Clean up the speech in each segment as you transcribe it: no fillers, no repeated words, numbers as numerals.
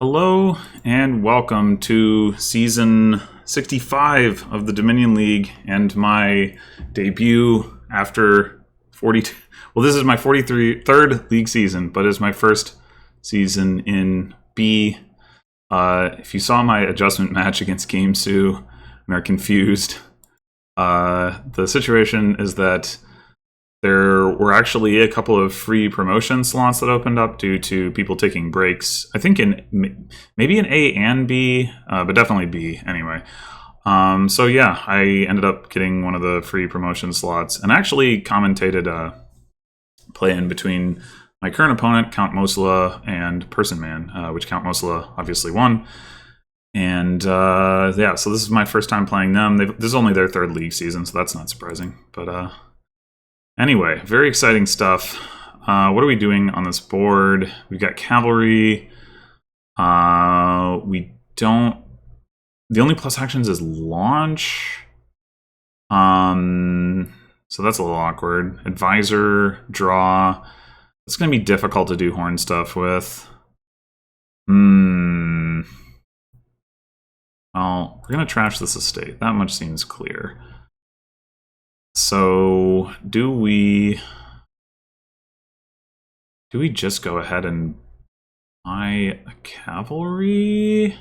Hello and welcome to season 65 of the Dominion League and my debut after 42. Well, this is my 43rd league season, but it's my first season in B. If you saw my adjustment match against GameSue and are confused, the situation is that there were actually a couple of free promotion slots that opened up due to people taking breaks. I think maybe in A and B, but definitely B anyway. So yeah, I ended up getting one of the free promotion slots and actually commentated a play in between my current opponent, Count Mosula, and Person Man, which Count Mosula obviously won. And yeah, so this is my first time playing them. This is only their third league season, so that's not surprising. But anyway, very exciting stuff. What are we doing on this board? We've got cavalry. We don't... The only plus actions is launch. So that's a little awkward. Advisor, draw. It's going to be difficult to do horn stuff with. Well, we're going to trash this estate. That much seems clear. So, do we just go ahead and buy a cavalry?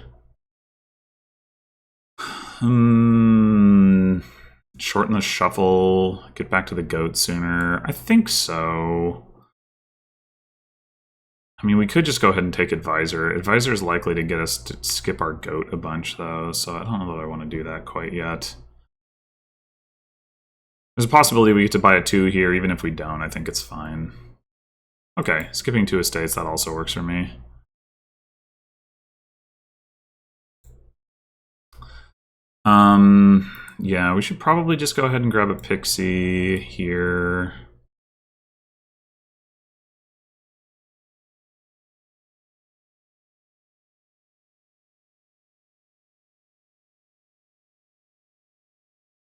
Shorten the shuffle, get back to the goat sooner. I think so. I mean, we could just go ahead and take Advisor. Advisor is likely to get us to skip our goat a bunch, though, so I don't know that I want to do that quite yet. There's a possibility we get to buy a 2 here, even if we don't, I think it's fine. Okay, skipping 2 estates, that also works for me. Yeah, we should probably just go ahead and grab a pixie here.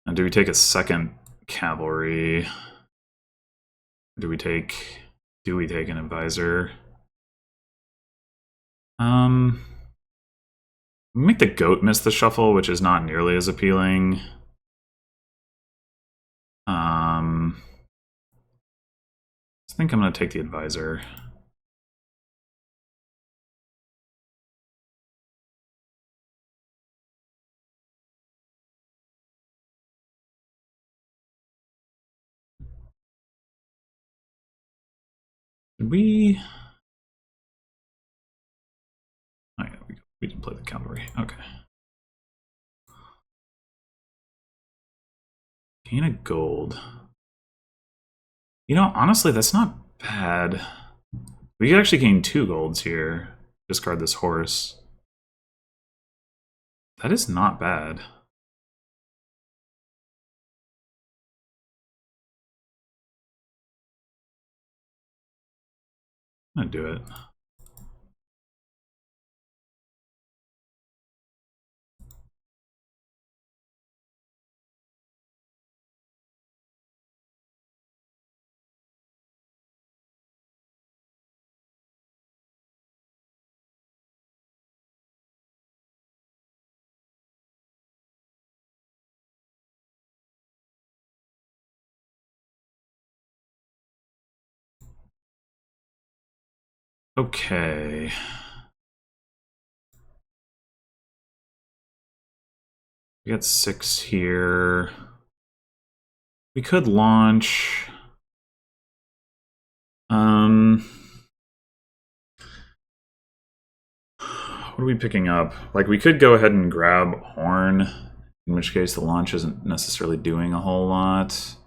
And do we take a second cavalry? Do we take an advisor? Make the goat miss the shuffle, which is not nearly as appealing. I think I'm going to take the advisor. Did we... Oh yeah, we did play the cavalry. Okay. Gain a gold. You know, honestly, that's not bad. We could actually gain 2 golds here. Discard this horse. That is not bad. I'm gonna do it. Okay. We got 6 here. We could launch. What are we picking up? Like, we could go ahead and grab Horn, in which case the launch isn't necessarily doing a whole lot.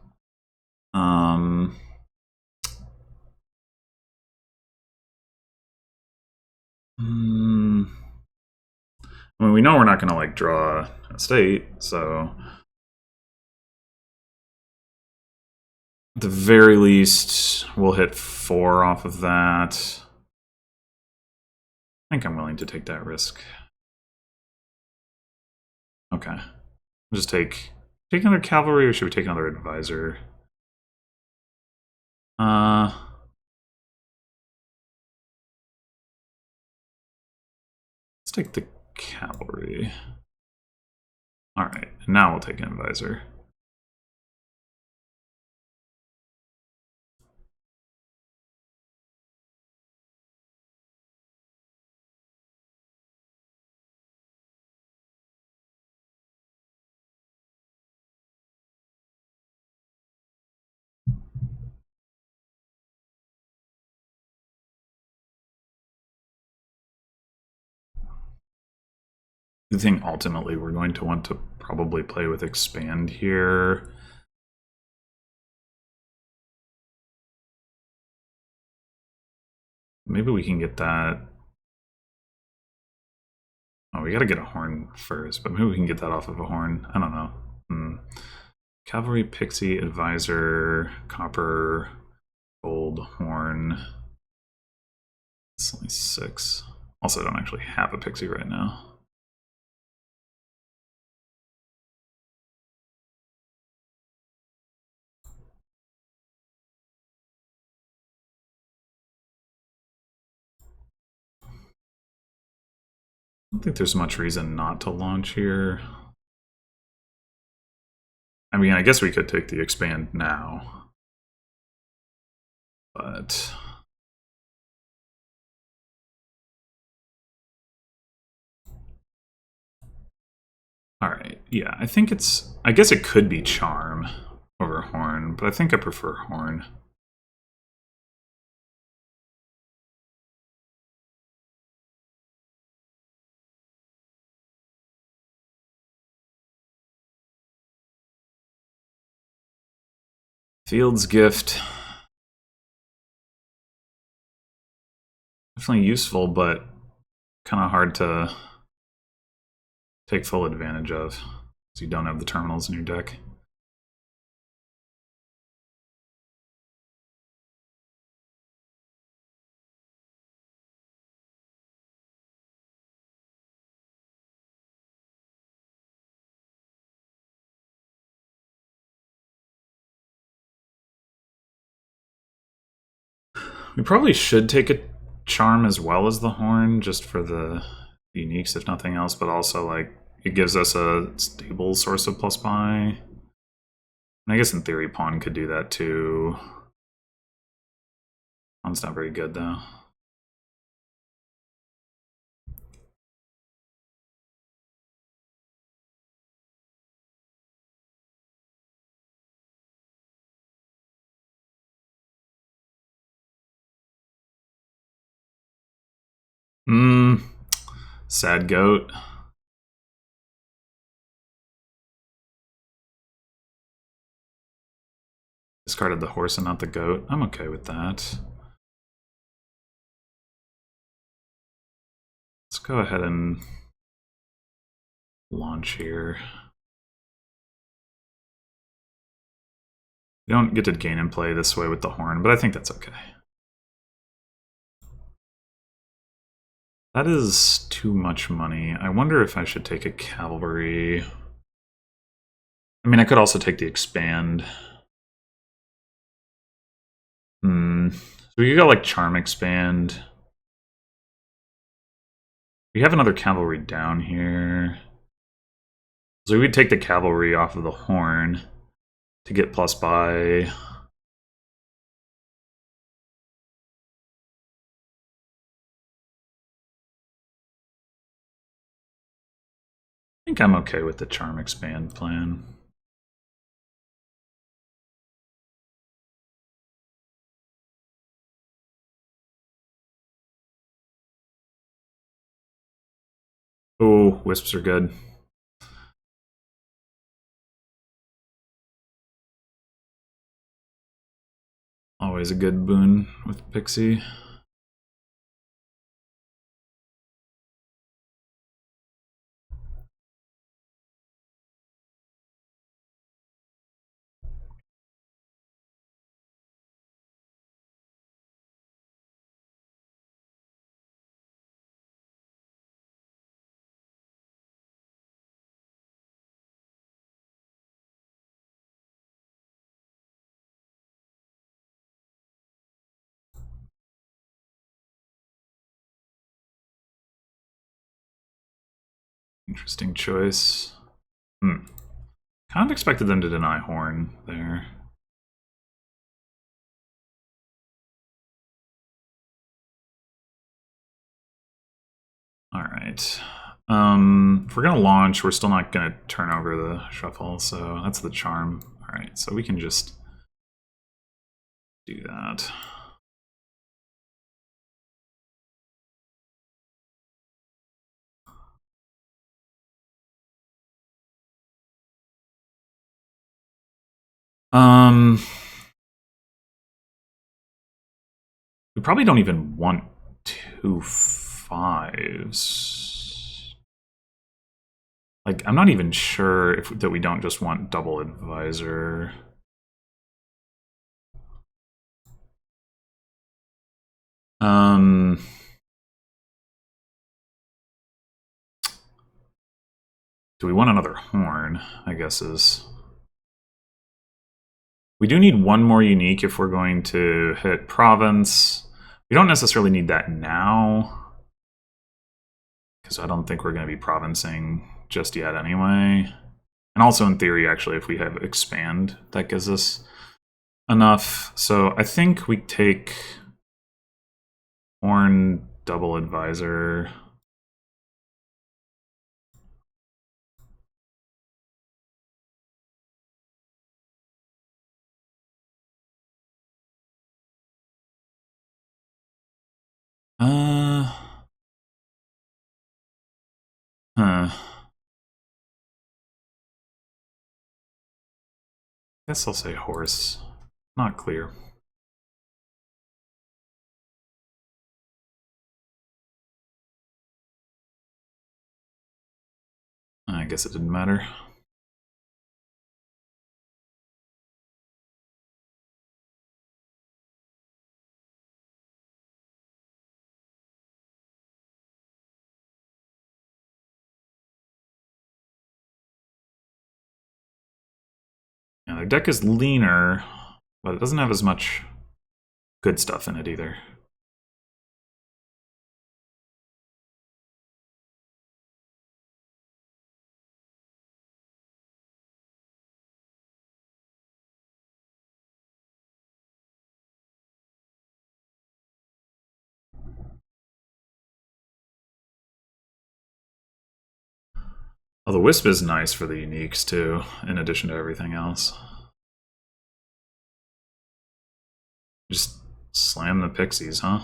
I mean, we know we're not going to, like, draw a state, so... At the very least, we'll hit 4 off of that. I think I'm willing to take that risk. Okay. We'll just take another cavalry, or should we take another advisor? take the cavalry. Alright, now we'll take Invisor. I think ultimately we're going to want to probably play with Expand here. Maybe we can get that. Oh, we gotta get a horn first, but maybe we can get that off of a horn. I don't know. Cavalry, Pixie, Advisor, Copper, Gold, Horn. It's only 6. Also, I don't actually have a Pixie right now. I don't think there's much reason not to launch here. I mean, I guess we could take the Expand now. But alright, yeah, I think it's... I guess it could be Charm over Horn, but I think I prefer Horn. Field's Gift. Definitely useful, but kind of hard to take full advantage of, so you don't have the terminals in your deck. We probably should take a Charm as well as the Horn, just for the uniques, if nothing else, but also, like, it gives us a stable source of plus buy. And I guess in theory, Pawn could do that too. Pawn's not very good, though. Sad goat. Discarded the horse and not the goat. I'm okay with that. Let's go ahead and launch here. You don't get to gain and play this way with the horn, but I think that's okay. That is too much money. I wonder if I should take a cavalry. I mean, I could also take the expand. So we got like Charm Expand. We have another cavalry down here. So we'd take the cavalry off of the horn to get plus buy. I think I'm okay with the Charm Expand plan. Oh, Wisps are good. Always a good boon with Pixie. Interesting choice. Kind of expected them to deny horn there. All right. If we're gonna launch, we're still not gonna turn over the shuffle, so that's the charm. All right, so we can just do that. We probably don't even want 2 5s. Like, I'm not even sure that we don't just want double advisor. Do we want another horn, I guess is... We do need one more unique if we're going to hit province. We don't necessarily need that now, because I don't think we're going to be provincing just yet anyway. And also in theory, actually, if we have expand, that gives us enough. So I think we take horn double advisor. Guess I'll say horse. Not clear. I guess it didn't matter. Yeah, their deck is leaner, but it doesn't have as much good stuff in it either. Oh, the Wisp is nice for the uniques too, in addition to everything else. Just slam the pixies, huh?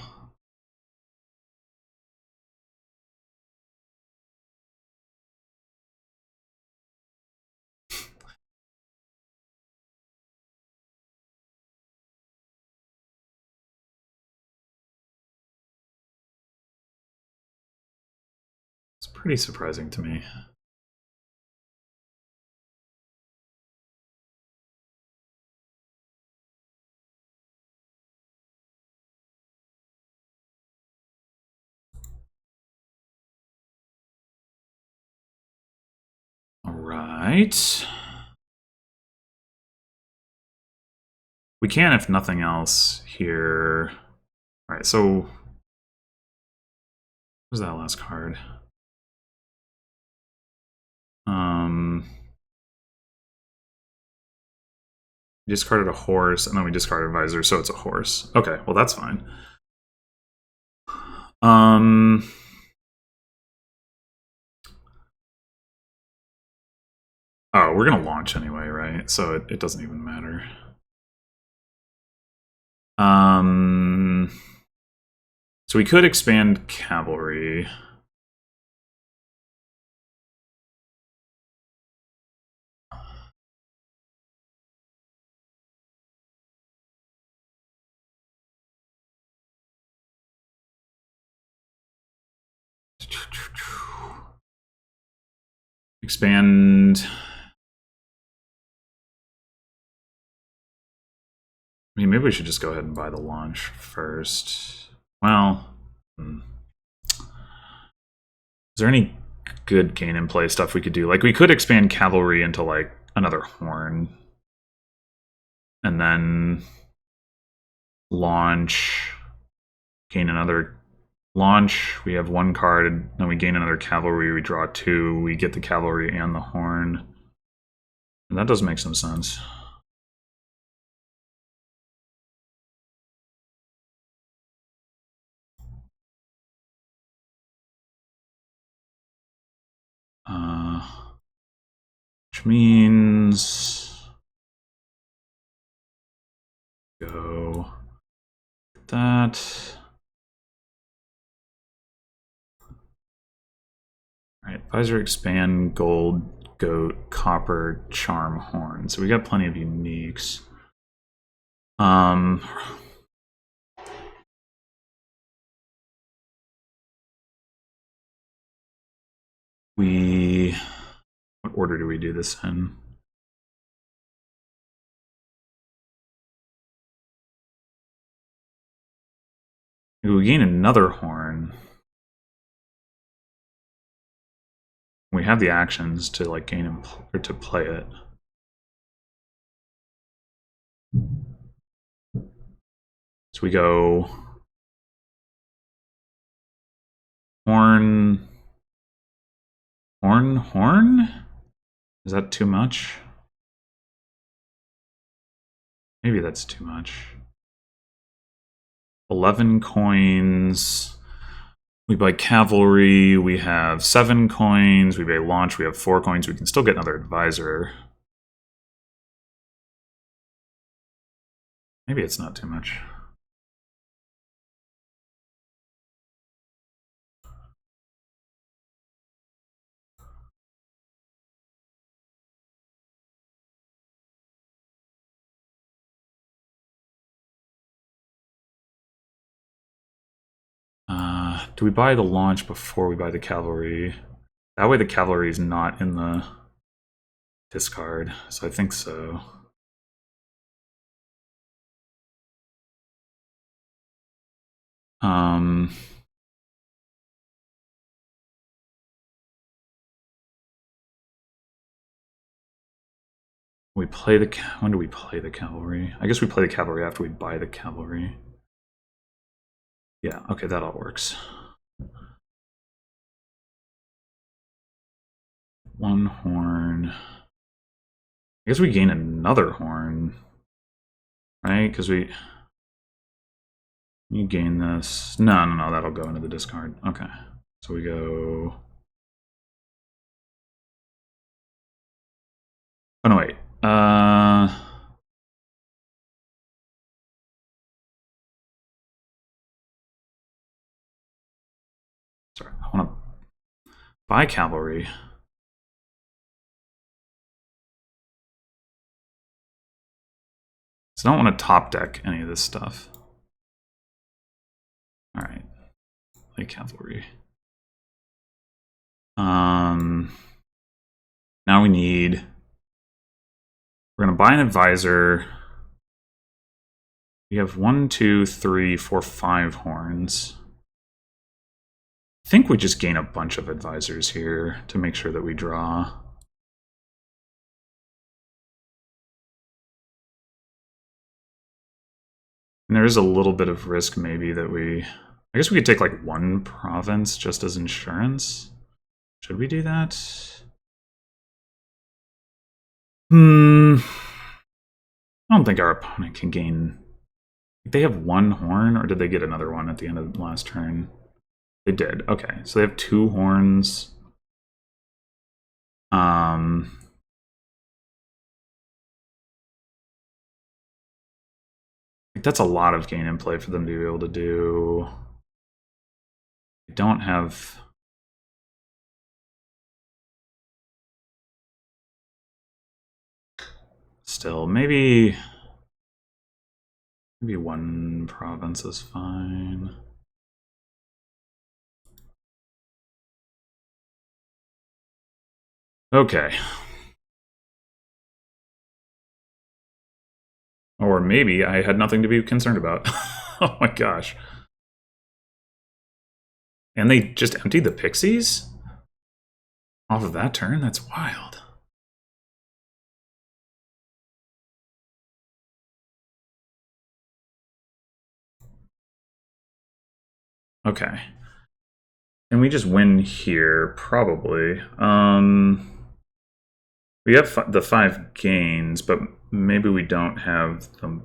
It's pretty surprising to me. All right. We can, if nothing else, here. All right, so what was that last card? We discarded a horse, and then we discarded advisor, so it's a horse. Okay, well that's fine. Oh, we're gonna launch anyway, right? So it doesn't even matter. So we could expand cavalry. Expand. I mean, maybe we should just go ahead and buy the launch first. Well, is there any good gain in play stuff we could do? Like, we could expand cavalry into, like, another horn. And then launch, gain another Launch, we have 1 card, then we gain another cavalry, we draw 2, we get the cavalry and the horn. And that does make some sense. Which means go that. Alright, advisor, expand, gold, goat, copper, charm, horn. So we got plenty of uniques. What order do we do this in? Maybe we gain another horn. We have the actions to like gain him or to play it. So we go horn, horn, horn? Is that too much? Maybe that's too much. 11 coins. We buy cavalry. We have 7 coins. We buy launch. We have 4 coins. We can still get another advisor. Maybe it's not too much. Do we buy the launch before we buy the cavalry? That way the cavalry is not in the discard, so I think so. We play the when do we play the cavalry? I guess we play the cavalry after we buy the cavalry. Yeah, okay, that all works. 1 horn. I guess we gain another horn, right? Because you gain this. No, that'll go into the discard. Okay, so we go. Oh no, wait. Sorry, I want to buy cavalry. So I don't want to top deck any of this stuff. All right, play cavalry. Now we need. We're gonna buy an advisor. We have 1, 2, 3, 4, 5 horns. I think we just gain a bunch of advisors here to make sure that we draw. And there is a little bit of risk maybe that we... I guess we could take like 1 province just as insurance. Should we do that? I don't think our opponent can gain... They have 1 horn, or did they get another one at the end of the last turn? They did. Okay, so they have 2 horns. That's a lot of gain in play for them to be able to do. They don't have... Still, maybe 1 province is fine. Okay. Or maybe I had nothing to be concerned about. Oh my gosh. And they just emptied the pixies? Off of that turn? That's wild. Okay. Can we just win here? Probably. We have the 5 gains, but maybe we don't have the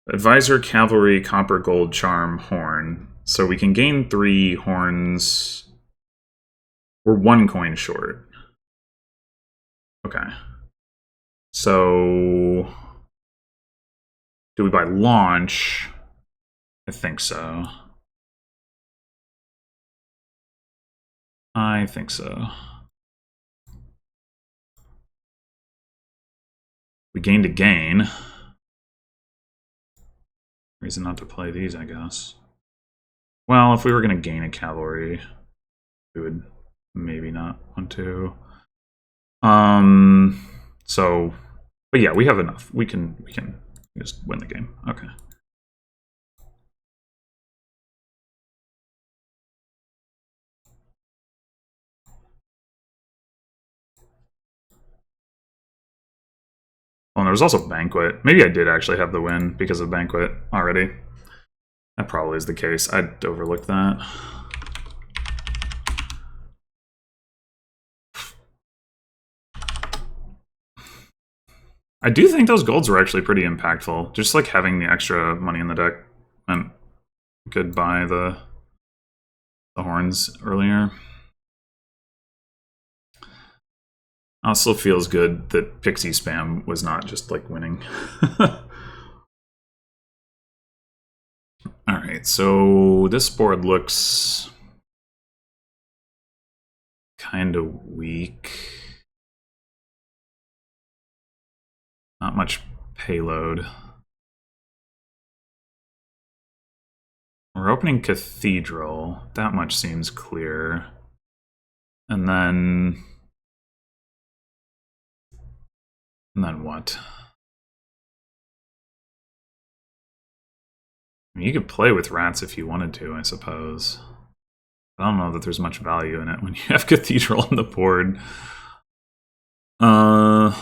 Advisor, Cavalry, Copper, Gold, Charm, Horn. So we can gain 3 horns. We're 1 coin short. Okay. So do we buy launch? I think so. I think so. We gained a gain. Reason not to play these, I guess. Well, if we were going to gain a cavalry, we would maybe not want to. So, but yeah, we have enough. We can just win the game. Okay. Well, and there was also Banquet. Maybe I did actually have the win because of Banquet already. That probably is the case. I'd overlooked that. I do think those golds were actually pretty impactful. Just like having the extra money in the deck meant we could buy the horns earlier. Also feels good that Pixie spam was not just like winning. Alright, so this board looks kind of weak. Not much payload. We're opening Cathedral. That much seems clear. And then what? I mean, you could play with rats if you wanted to, I suppose. I don't know that there's much value in it when you have Cathedral on the board. I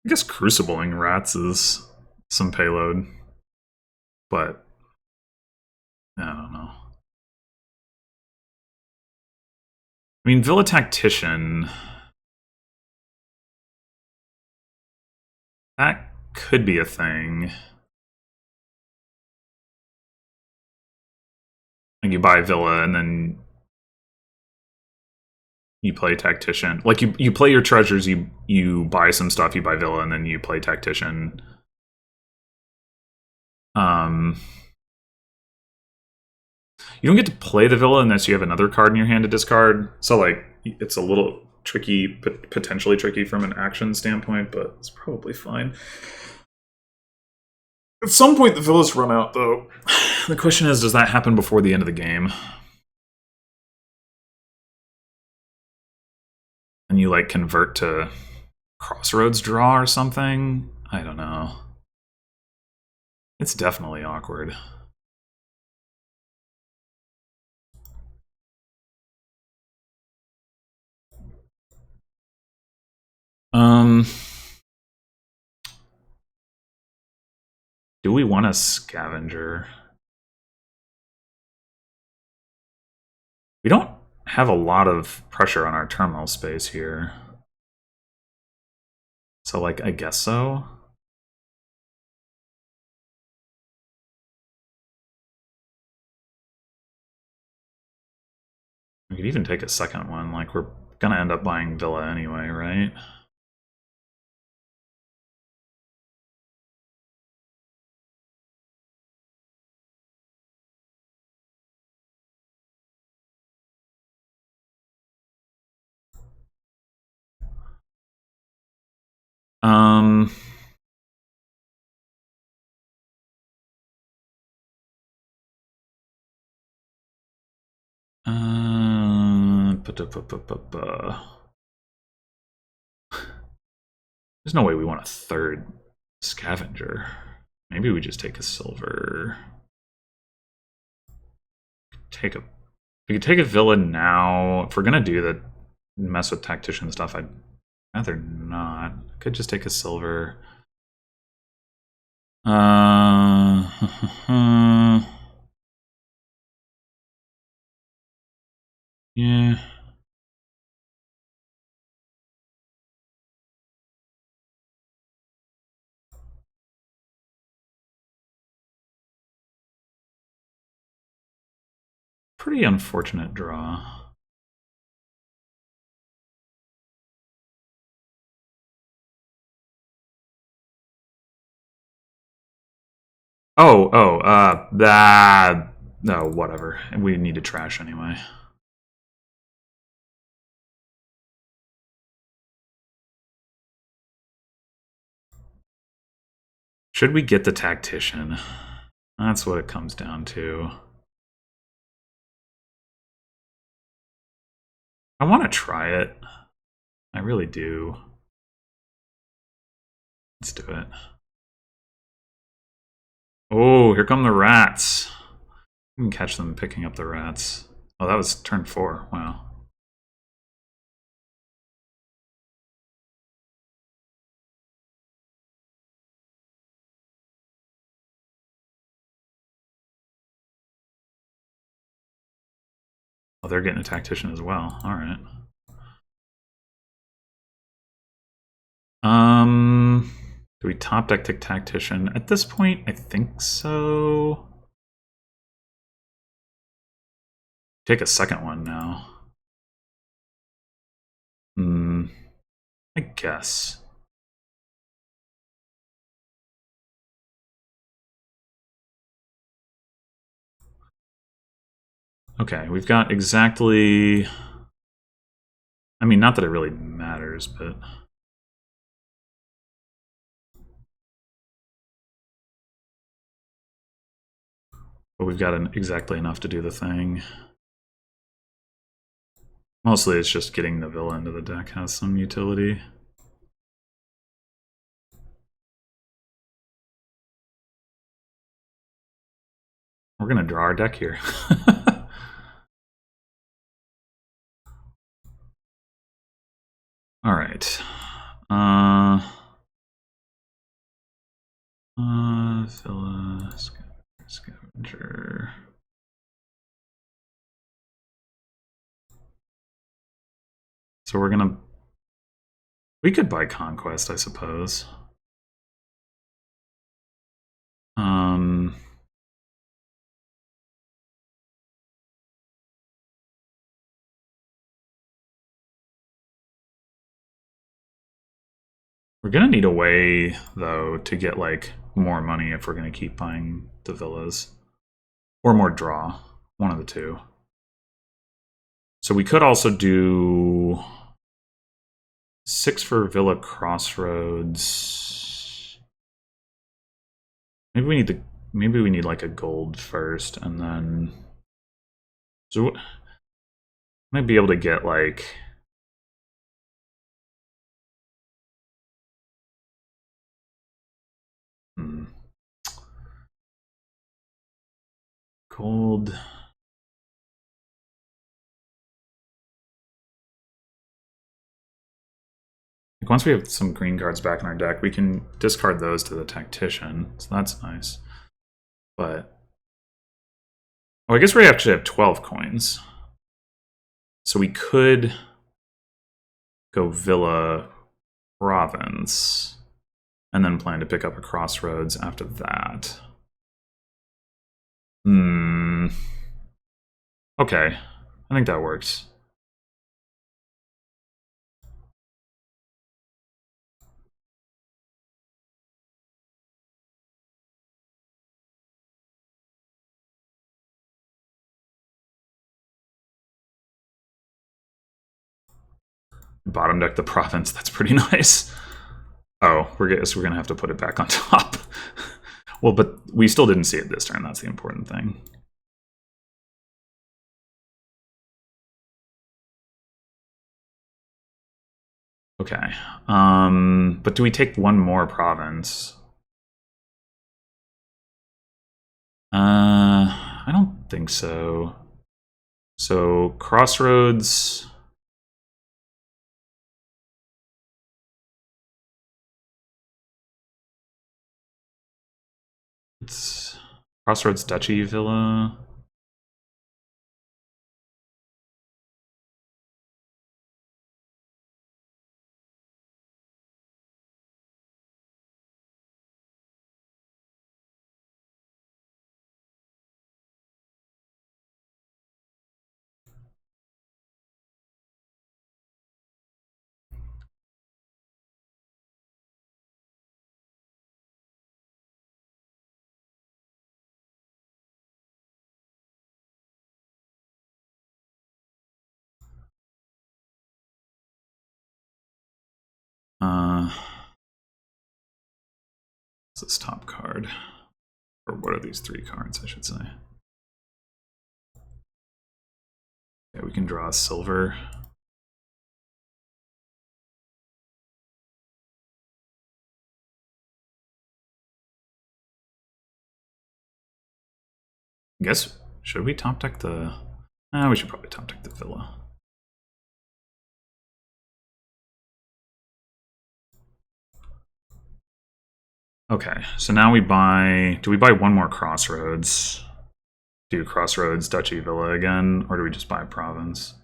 guess Crucibling rats is some payload, but I don't know. I mean, Villa Tactician, that could be a thing. Like you buy Villa and then you play Tactician. Like you play your treasures, you buy some stuff, you buy Villa, and then you play Tactician. You don't get to play the Villa unless you have another card in your hand to discard. So like it's a little tricky, potentially tricky from an action standpoint, but it's probably fine. At some point, the Villas run out, though. The question is, does that happen before the end of the game? And you, like, convert to Crossroads draw or something? I don't know. It's definitely awkward. Do we want a Scavenger? We don't have a lot of pressure on our terminal space here. So, like, I guess so. We could even take a second one. Like, we're gonna end up buying Villa anyway, right? There's no way we want a third Scavenger. Maybe we just take a silver. We could take a Villa now. If we're gonna do the mess with Tactician stuff, I'd rather not. Could just take a silver. Yeah. Pretty unfortunate draw. That. No, whatever. We need to trash anyway. Should we get the tactician? That's what it comes down to. I want to try it. I really do. Let's do it. Oh, here come the rats. You can catch them picking up the rats. Oh, that was turn 4. Wow. Oh, they're getting a tactician as well. All right. Do we top deck to tactician? At this point, I think so. Take a second one now. I guess. Okay, we've got exactly... I mean, not that it really matters, but... But we've got exactly enough to do the thing. Mostly it's just getting the villa into the deck has some utility. We're gonna draw our deck here. All right. Villa, scavenger. So we're gonna... We could buy Conquest, I suppose. We're gonna need a way, though, to get like more money if we're gonna keep buying the villas. Or more draw. One of the two. So we could also do 6 for Villa Crossroads. Maybe we need like a gold first, and then... So might be able to get like... Gold. Like once we have some green cards back in our deck, we can discard those to the tactician, so that's nice. But I guess we actually have 12 coins, so we could go Villa Province, and then plan to pick up a Crossroads after that. Okay, I think that works. Bottom deck the Province, that's pretty nice. Oh, we're gonna have to put it back on top. Well, but we still didn't see it this turn, that's the important thing. Okay, but do we take one more province? I don't think so. So, Crossroads... It's Crossroads Duchy Villa. What's this top card? Or what are these 3 cards, I should say? Okay, we can draw a silver. I guess, should we top deck the... we should probably top deck the villa. Okay, so now we buy... Do we buy one more Crossroads? Do Crossroads, Duchy, Villa again? Or do we just buy Province?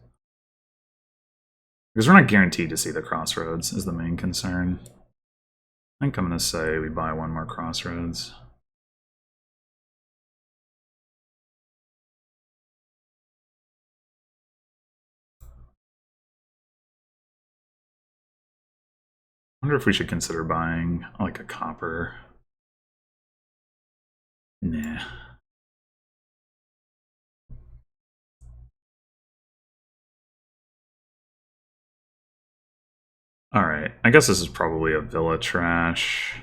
Because we're not guaranteed to see the Crossroads, is the main concern. I think I'm going to say we buy one more Crossroads. I wonder if we should consider buying like a copper. Nah. Alright, I guess this is probably a villa trash.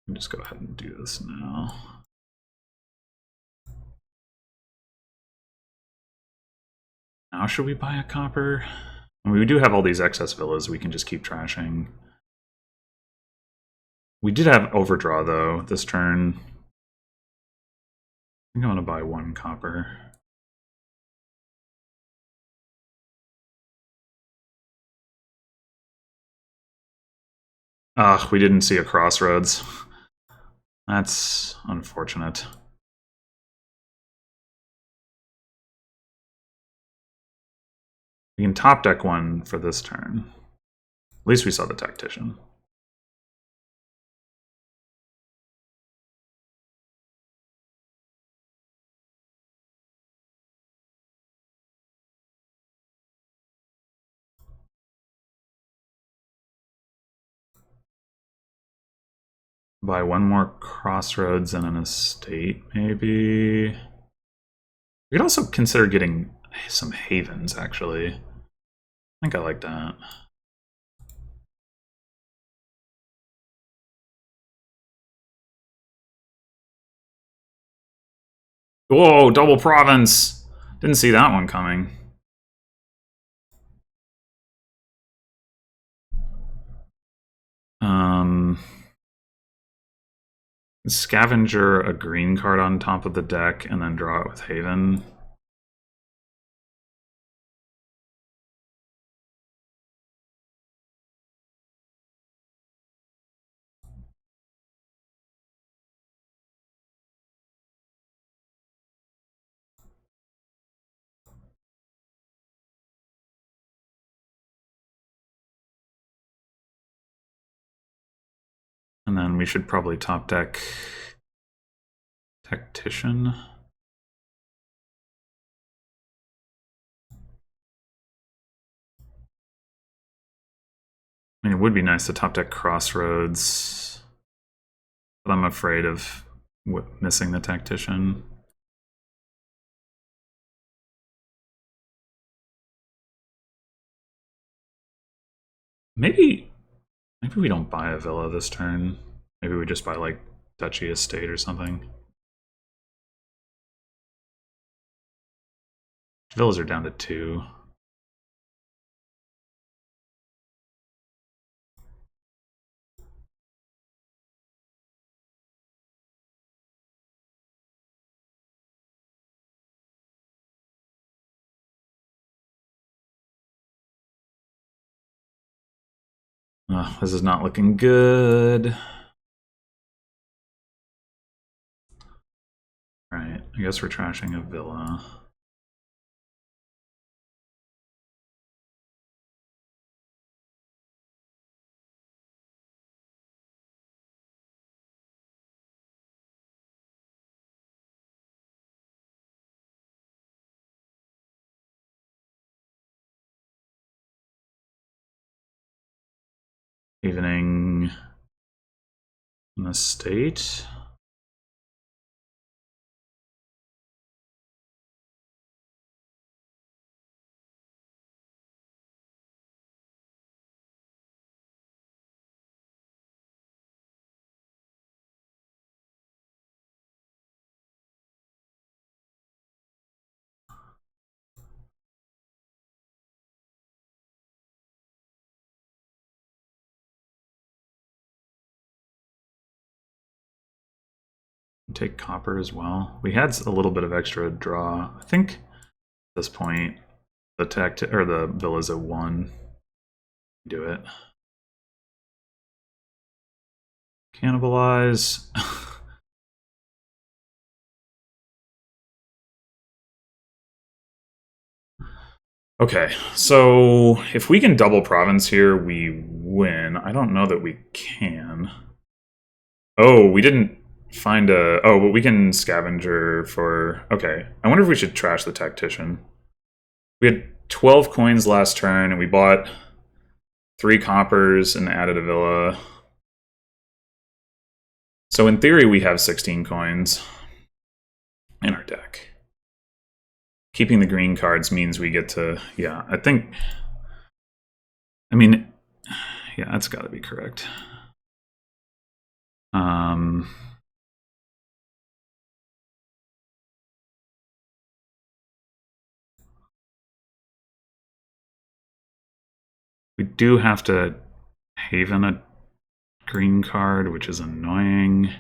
I'll just go ahead and do this now. Now should we buy a copper? I mean, we do have all these excess villas we can just keep trashing. We did have overdraw though this turn. I think I want to buy one copper. Ugh, we didn't see a Crossroads. That's unfortunate. We can top deck one for this turn. At least we saw the Tactician. Buy one more Crossroads and an estate, maybe. We could also consider getting some havens, actually. I think I like that. Whoa, double province! Didn't see that one coming. Scavenger a green card on top of the deck and then draw it with Haven. And then we should probably top deck Tactician. I mean, it would be nice to top deck Crossroads, but I'm afraid of missing the Tactician. Maybe we don't buy a villa this turn. Maybe we just buy like Duchy Estate or something. Villas are down to 2. This is not looking good. Right, I guess we're trashing a villa. Evening an estate. Take copper as well. We had a little bit of extra draw. I think at this point the the villa's a 1. Do it. Cannibalize. Okay, so if we can double province here, we win. I don't know that we can. Oh, we didn't find a... Oh, but we can scavenger for... Okay, I wonder if we should trash the tactician. We had 12 coins last turn, and we bought 3 coppers and added a villa. So in theory, we have 16 coins in our deck. Keeping the green cards means we get to... Yeah, I think... I mean... Yeah, that's got to be correct. We do have to haven a green card, which is annoying.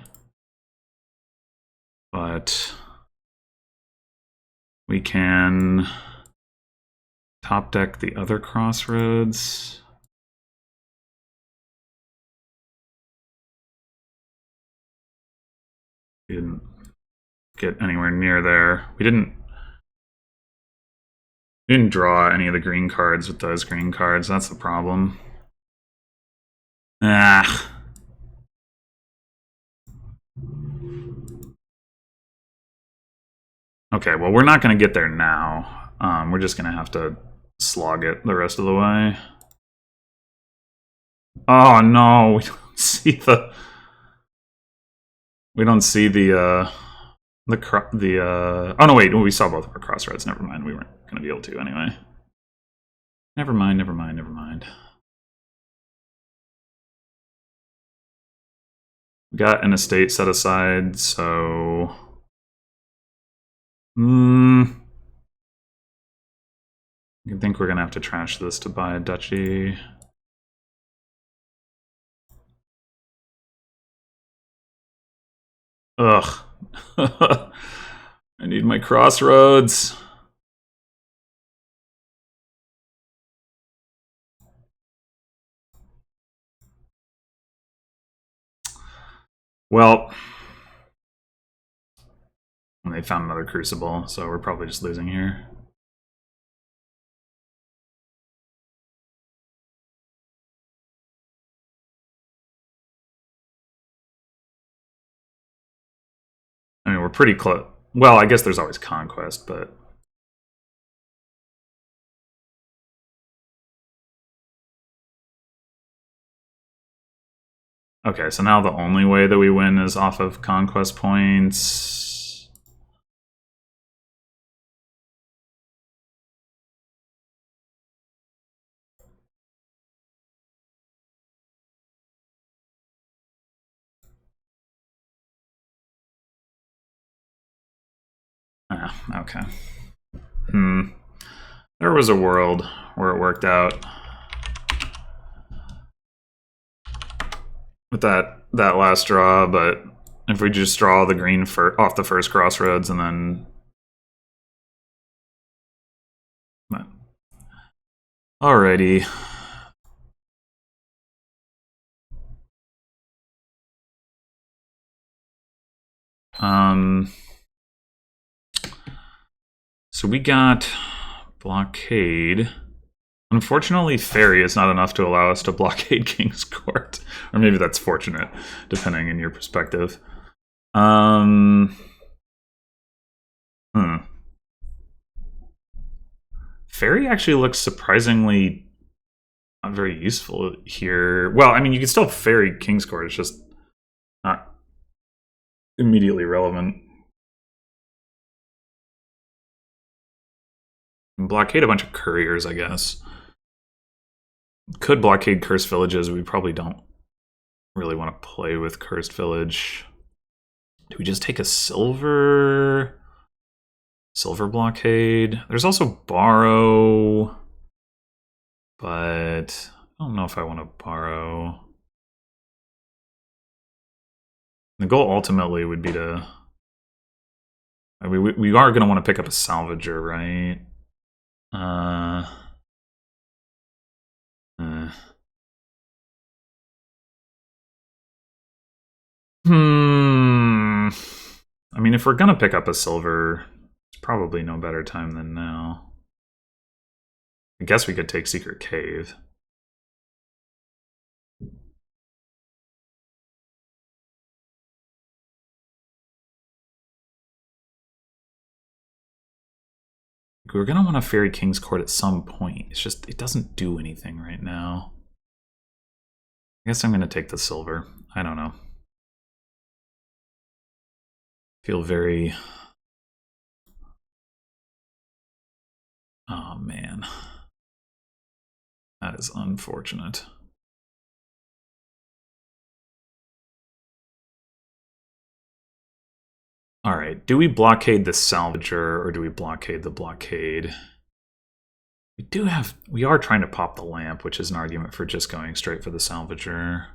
But we can top deck the other crossroads. We didn't get anywhere near there. We didn't draw any of the green cards with those green cards. That's the problem. Ah. Okay, well, we're not going to get there now. We're just going to have to slog it the rest of the way. Oh, no, we don't see the... We don't see the oh no, wait, we saw both of our crossroads. Never mind, we weren't going to be able to anyway. Never mind, never mind, never mind. We got an estate set aside, so... I think we're going to have to trash this to buy a duchy. Ugh. I need my crossroads. Well, they found another crucible, so we're probably just losing here. I mean, we're pretty close. Well, I guess there's always conquest, but... Okay, so now the only way that we win is off of conquest points. Ah, okay. There was a world where it worked out. With that last draw, but if we just draw the green off the first crossroads and then... But, alrighty. So we got blockade. Unfortunately, ferry is not enough to allow us to blockade King's Court. Or maybe that's fortunate, depending on your perspective. Ferry actually looks surprisingly not very useful here. Well, I mean, you can still ferry King's Court. It's just not immediately relevant. Blockade a bunch of couriers, I guess. Could blockade cursed villages. We probably don't really want to play with cursed village. Do we just take a silver blockade? There's also borrow, but I don't know if I want to borrow. The goal ultimately would be to... I mean, we are going to want to pick up a salvager, right? I mean, if we're going to pick up a silver, it's probably no better time than now. I guess we could take Secret Cave. We're going to want to ferry King's Court at some point. It's just, it doesn't do anything right now. I guess I'm going to take the silver. I don't know. Feel very... Oh, man. That is unfortunate. All right, do we blockade the salvager or do we blockade the blockade? We are trying to pop the lamp, which is an argument for just going straight for the salvager.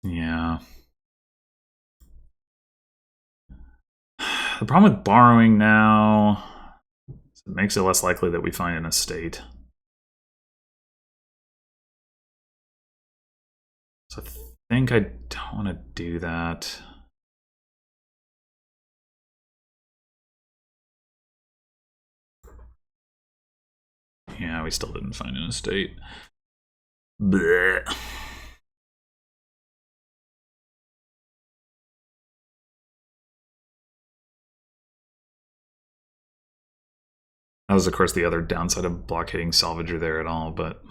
Yeah. The problem with borrowing now is it makes it less likely that we find an estate. So I think I don't want to do that. Yeah, we still didn't find an estate. Blech. That was, of course, the other downside of blockading salvager there at all, but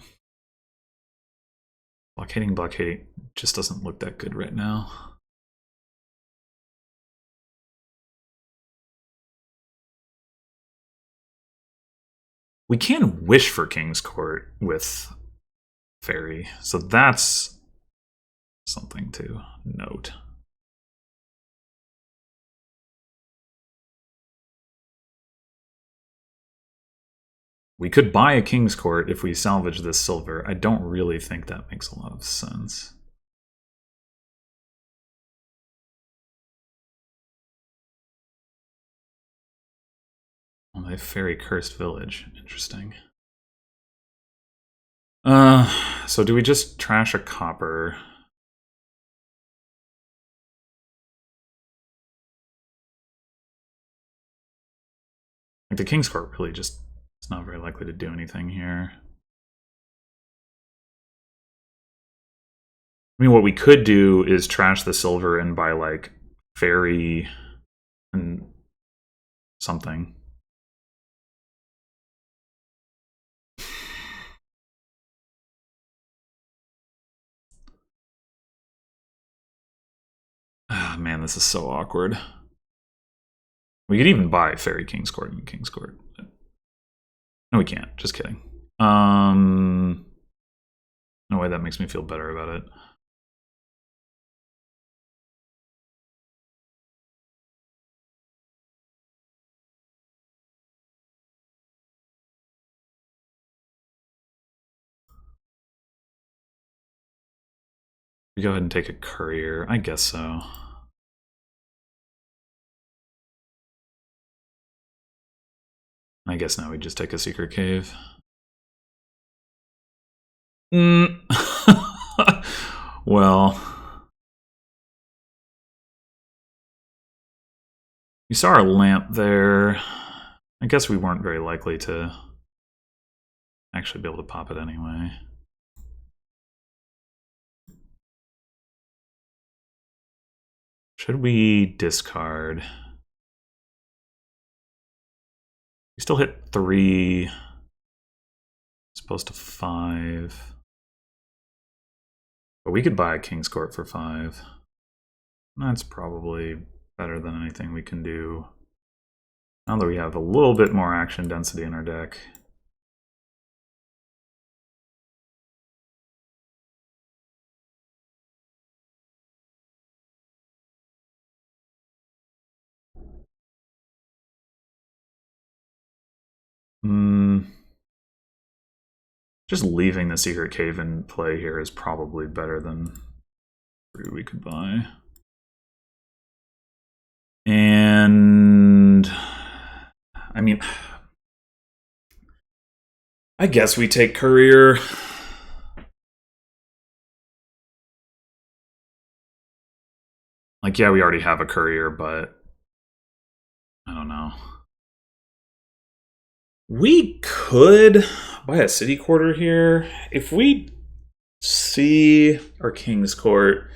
blockading just doesn't look that good right now. We can wish for King's Court with Ferry, so that's something to note. We could buy a King's Court if we salvage this silver. I don't really think that makes a lot of sense. Well, they have Fairy Cursed Village. Interesting. So do we just trash a copper? Like the King's Court really just is not very likely to do anything here. I mean, what we could do is trash the silver and buy like Fairy and something. Ah, oh, man, this is so awkward. We could even buy Fairy King's Court and King's Court. No, we can't. Just kidding. No way, that makes me feel better about it. We go ahead and take a courier. I guess so. I guess now we just take a secret cave. Well, you saw our lamp there. I guess we weren't very likely to actually be able to pop it anyway. Should we discard? We still hit 3, as opposed to 5. But we could buy a King's Court for 5. That's probably better than anything we can do. Now that we have a little bit more action density in our deck. Just leaving the Secret Cave in play here is probably better than 3 we could buy. And I mean, I guess we take Courier. Like, yeah, we already have a Courier, but I don't know. We could buy a City Quarter here. If we see our King's Court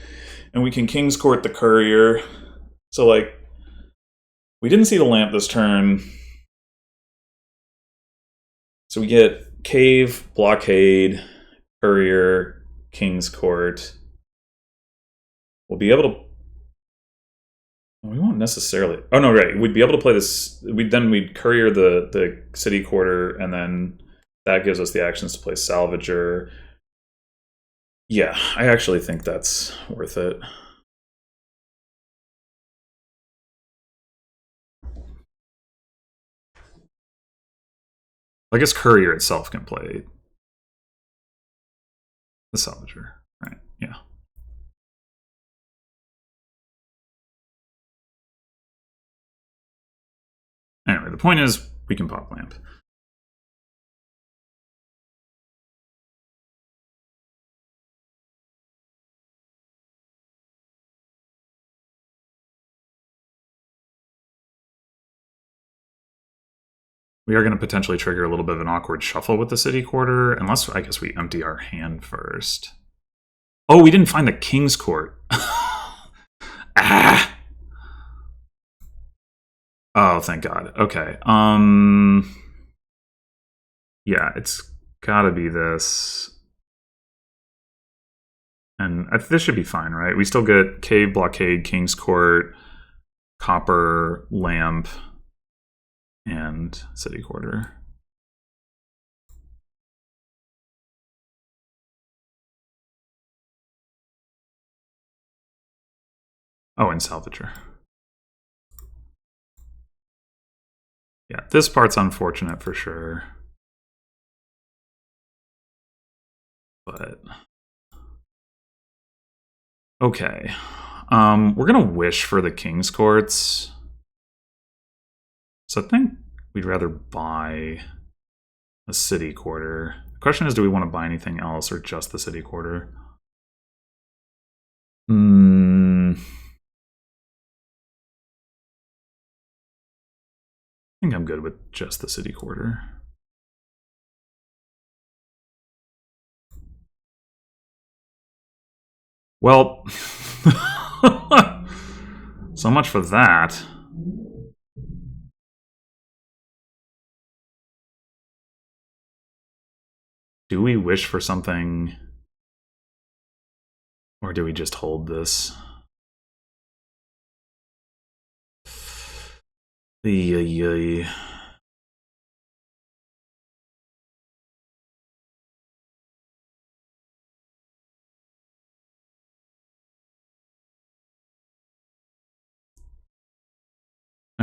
and we can King's Court the Courier. So, like, we didn't see the lamp this turn. So we get Cave, Blockade, Courier, King's Court. We'll be able to... We won't necessarily... Oh, no, right. We'd be able to play this... We'd Courier the City Quarter, and then that gives us the actions to play Salvager. Yeah, I actually think that's worth it. I guess Courier itself can play the Salvager, right? Yeah. Anyway, the point is we can pop lamp. We are going to potentially trigger a little bit of an awkward shuffle with the City Quarter, unless I guess we empty our hand first. Oh, we didn't find the King's Court. Ah! Oh, thank God. Okay. Yeah, it's gotta be this. And this should be fine, right? We still get Cave, Blockade, King's Court, Copper, Lamp, and City Quarter. Oh, and Salvager. Yeah, this part's unfortunate for sure. But... okay. We're gonna wish for the King's Courts. So I think we'd rather buy a City Quarter. The question is, do we want to buy anything else or just the City Quarter? I think I'm good with just the City Quarter. Well, so much for that. Do we wish for something, or do we just hold this? I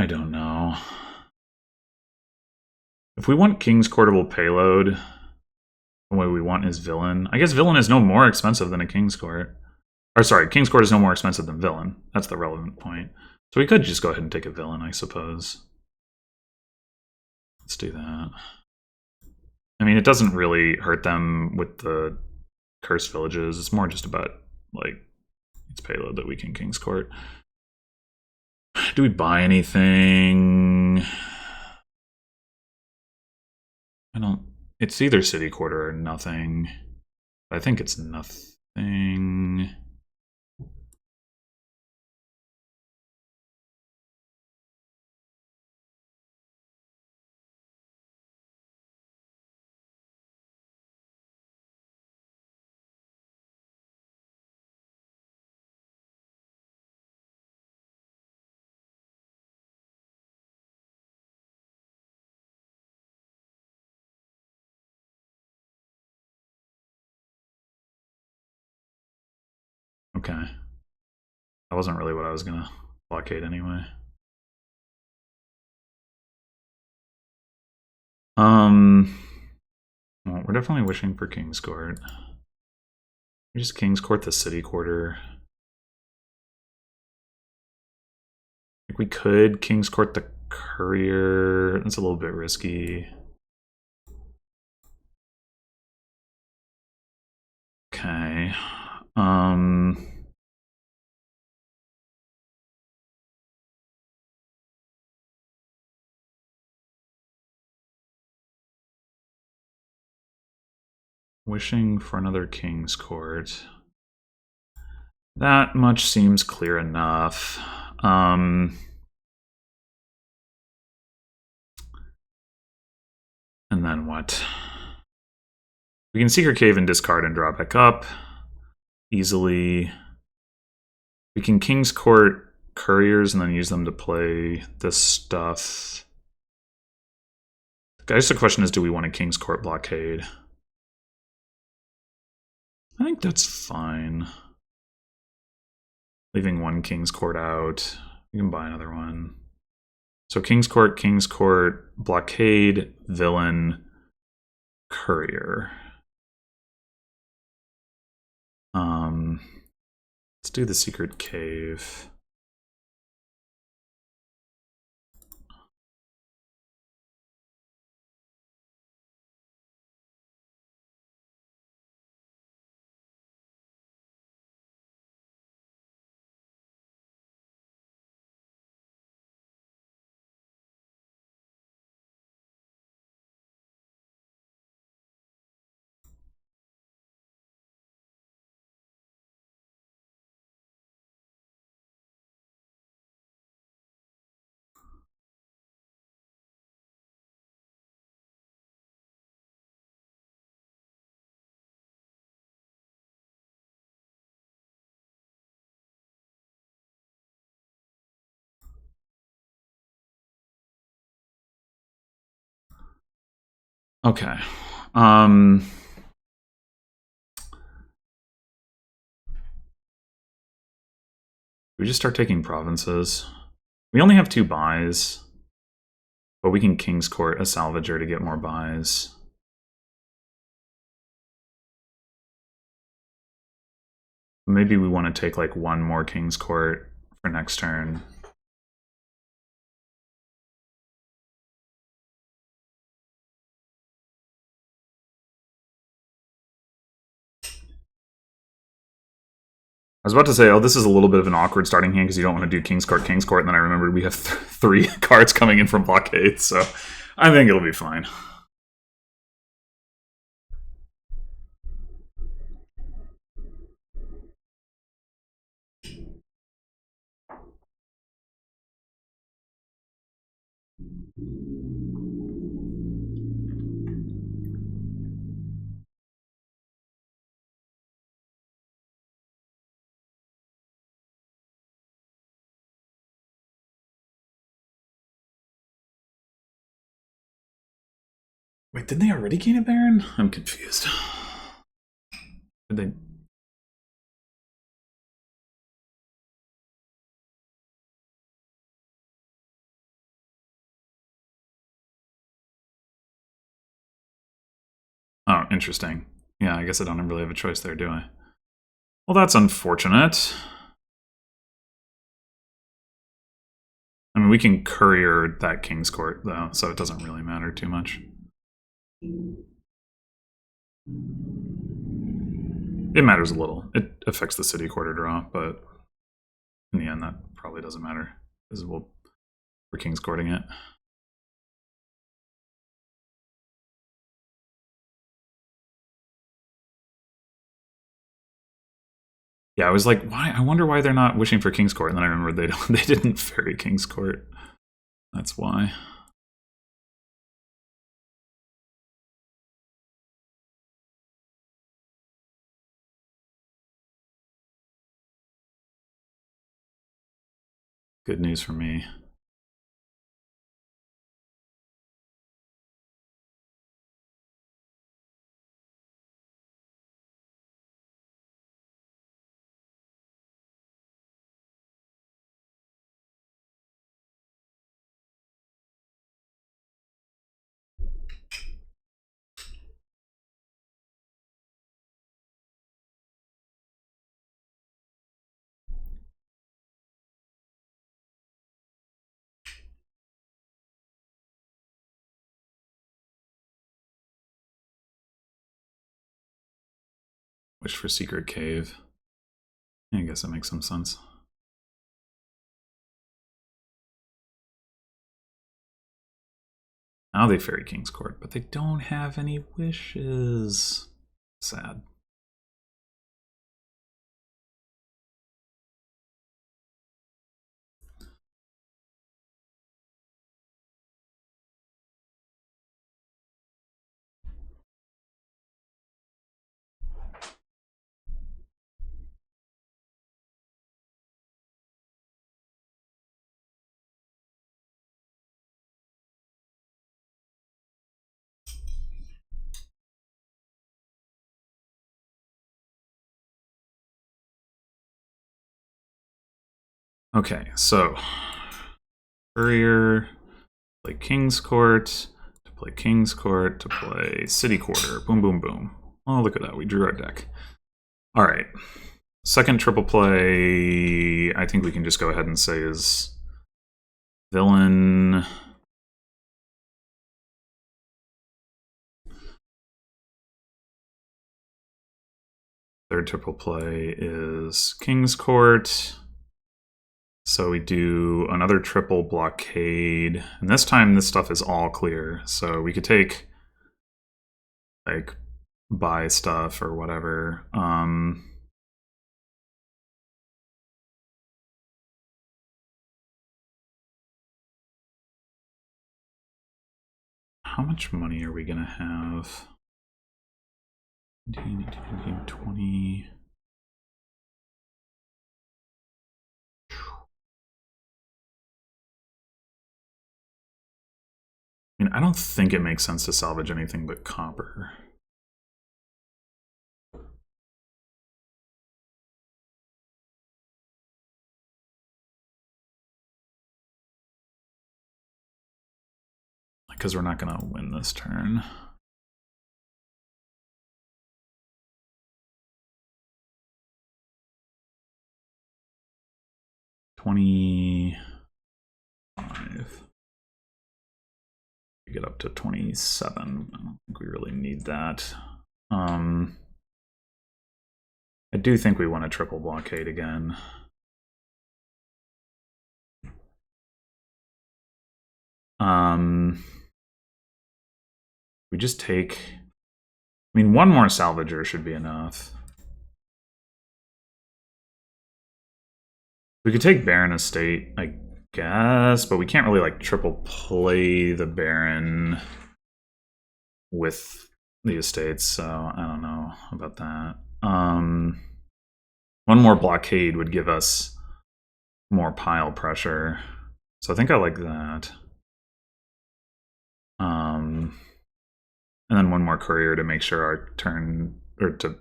don't know. If we want King's Courtable Payload, what we want is Villain. I guess Villain is no more expensive than a King's Court. Or sorry, King's Court is no more expensive than Villain. That's the relevant point. So we could just go ahead and take a Villain, I suppose. Let's do that. I mean, it doesn't really hurt them with the Cursed Villages. It's more just about, like, its payload that we can King's Court. Do we buy anything? I don't... It's either City Quarter or nothing. I think it's nothing. Okay. That wasn't really what I was gonna blockade anyway. Well, we're definitely wishing for King's Court. We just King's Court the city quarter. Like we could King's Court the courier. That's a little bit risky. Okay. Wishing for another King's Court. That much seems clear enough. And then what? We can Secret Cave and discard and draw back up easily. We can King's Court couriers and then use them to play this stuff. I guess the question is, do we want a King's Court blockade? I think that's fine. Leaving one King's Court out. We can buy another one. So King's Court, blockade, villain, courier. Let's do the Secret Cave. Okay. We just start taking provinces. We only have 2 buys, but we can King's Court a salvager to get more buys. Maybe we want to take like 1 more King's Court for next turn. I was about to say, oh, this is a little bit of an awkward starting hand because you don't want to do King's Court, and then I remembered we have 3 cards coming in from blockades, so I think it'll be fine. Wait, didn't they already gain a Baron? I'm confused. Did they? Oh, interesting. Yeah, I guess I don't really have a choice there, do I? Well, that's unfortunate. I mean, we can courier that King's Court, though, so it doesn't really matter too much. It matters a little. It affects the city quarter draw, but in the end, that probably doesn't matter, because we're King's Courting it. Yeah, I was like, why? I wonder why they're not wishing for King's Court, and then I remember they didn't ferry King's Court. That's why. Good news for me. Wish for secret cave. I guess that makes some sense. Now they Fairy King's Court, but they don't have any wishes. Sad. Okay, so Courier, play King's Court, to play King's Court, to play City Quarter. Boom, boom, boom. Oh, look at that. We drew our deck. All right. Second triple play, I think we can just go ahead and say is Villain. Third triple play is King's Court. So we do another triple blockade. And this time this stuff is all clear. So we could take, like, buy stuff or whatever. How much money are we going to have? 20. I mean, I don't think it makes sense to salvage anything but copper. Because we're not going to win this turn. $25. We get up to 27. I don't think we really need that. I do think we want a triple blockade again. We just take... I mean, one more salvager should be enough. We could take Baron Estate, I guess, but we can't really, like, triple play the Baron with the estates, so I don't know about that. One more blockade would give us more pile pressure, so I think I like that. And then one more courier to make sure our turn, or to,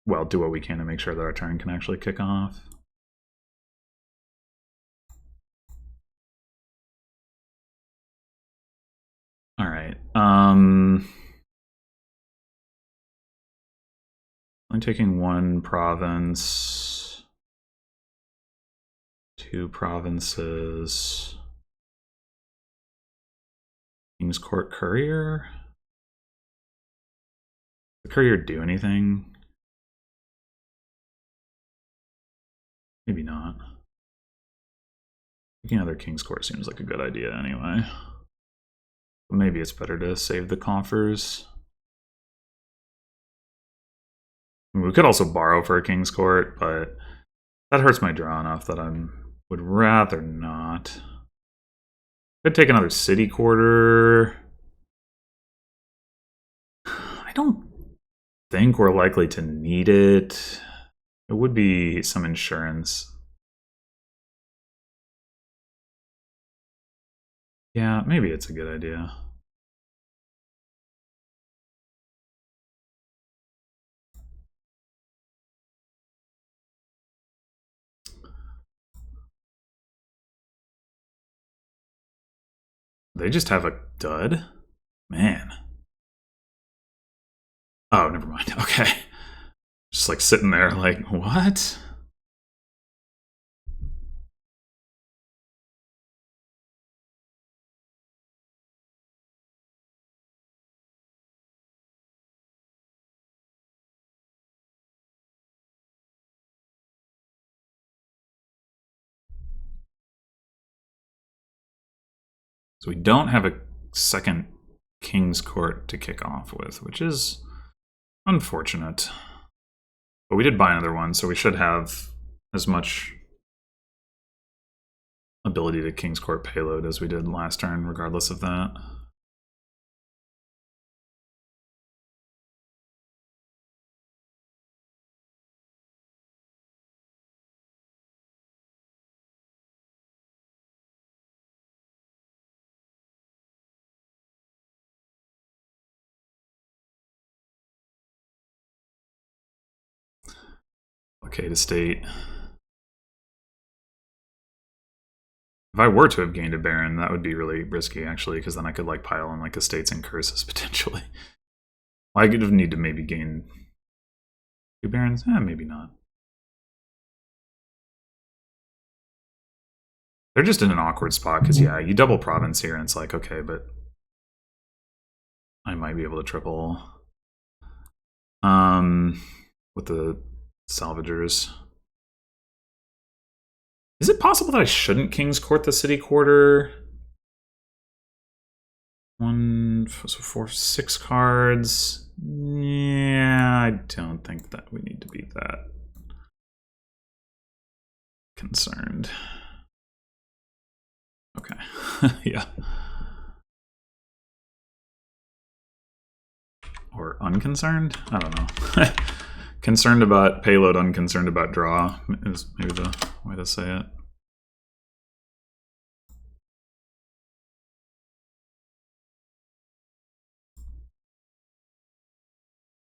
well, do what we can to make sure that our turn can actually kick off. All right. I'm taking one province, two provinces. King's Court Courier? Does the courier do anything? Maybe not. Taking another King's Court seems like a good idea anyway. But maybe it's better to save the coffers. I mean, we could also borrow for a King's Court, but that hurts my draw enough that I would rather not. Could take another City Quarter. I don't think we're likely to need it. It would be some insurance. Yeah, maybe it's a good idea. They just have a dud? Man. Oh, never mind. Okay. Just like sitting there like, what? So we don't have a second King's Court to kick off with, which is unfortunate. But we did buy another one, so we should have as much ability to King's Court payload as we did last turn, regardless of that. Okay, to state. If I were to have gained a Baron, that would be really risky, actually, because then I could like pile in like estates and curses potentially. I could need to maybe gain 2 Barons? Maybe not. They're just in an awkward spot, because yeah, you double province here and it's like, okay, but I might be able to triple. With the salvagers. Is it possible that I shouldn't King's Court the city quarter? 6 cards. Yeah, I don't think that we need to be that concerned. Okay, yeah. Or unconcerned? I don't know. Concerned about payload, unconcerned about draw is maybe the way to say it.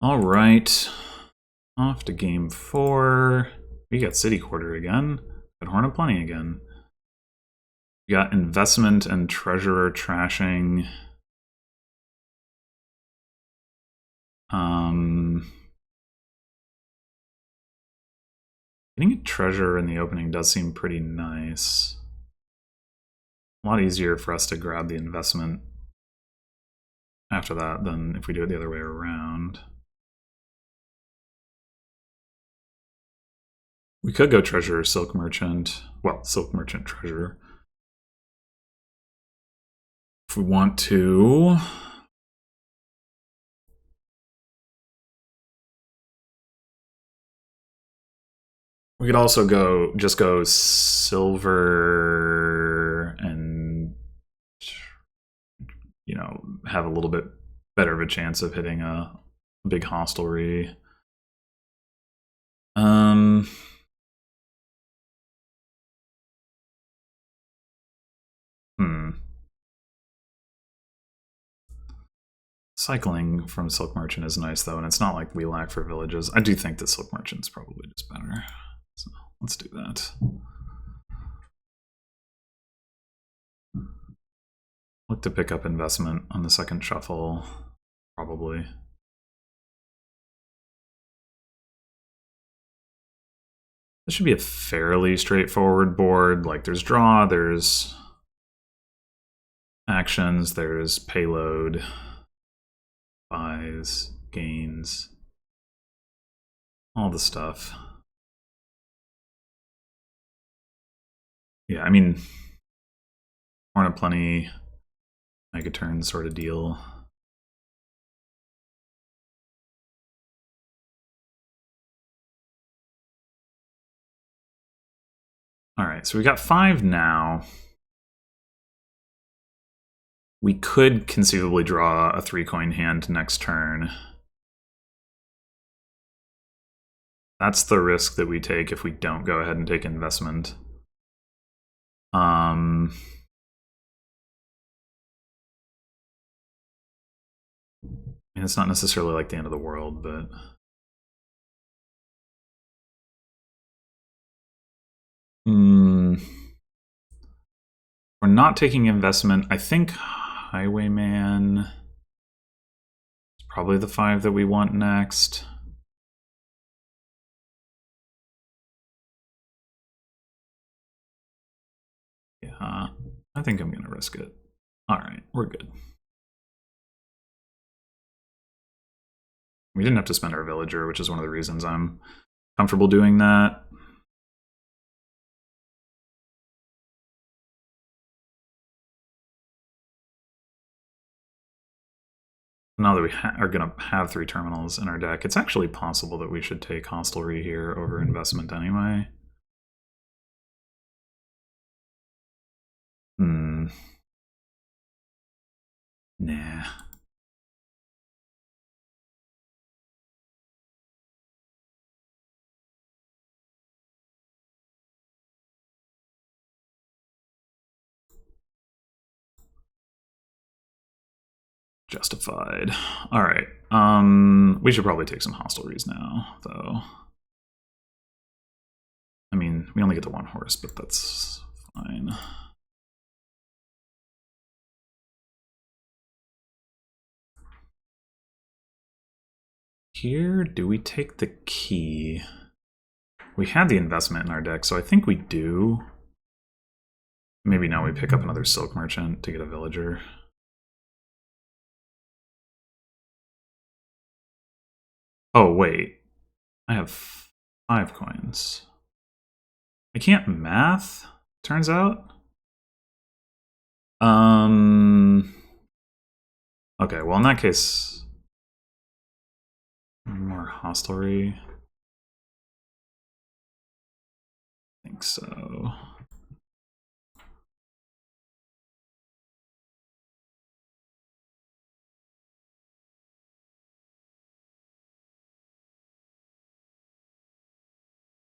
All right, off to game 4. We got City Quarter again. Got Horn of Plenty again. We got Investment and Treasurer trashing. Getting a treasure in the opening does seem pretty nice. A lot easier for us to grab the investment after that than if we do it the other way around. We could go Treasurer, Silk Merchant. Well, Silk Merchant, Treasurer. If we want to. We could also just go silver and, you know, have a little bit better of a chance of hitting a big hostelry. Cycling from Silk Merchant is nice, though, and it's not like we lack for villages. I do think that Silk Merchant's probably just better. So let's do that. Look to pick up investment on the second shuffle, probably. This should be a fairly straightforward board. Like, there's draw, there's actions, there's payload, buys, gains, all the stuff. Yeah, I mean, Horn of Plenty, Mega Turn sort of deal. All right, so we got 5 now. We could conceivably draw a 3-coin hand next turn. That's the risk that we take if we don't go ahead and take investment. And it's not necessarily like the end of the world, but we're not taking investment. I think Highwayman is probably the 5 that we want next. Yeah, I think I'm gonna risk it. All right, we're good. We didn't have to spend our villager, which is one of the reasons I'm comfortable doing that. now that we are going to have 3 terminals in our deck, it's actually possible that we should take Hostelry here over Investment anyway. Nah. Justified. All right. We should probably take some hostelries now, though. I mean, we only get the 1 horse, but that's fine. Here, do we take the key? We had the investment in our deck, so I think we do. Maybe now we pick up another Silk Merchant to get a villager. Oh, wait. I have 5 coins. I can't math, turns out. Okay, well, in that case, more hostelry. I think so.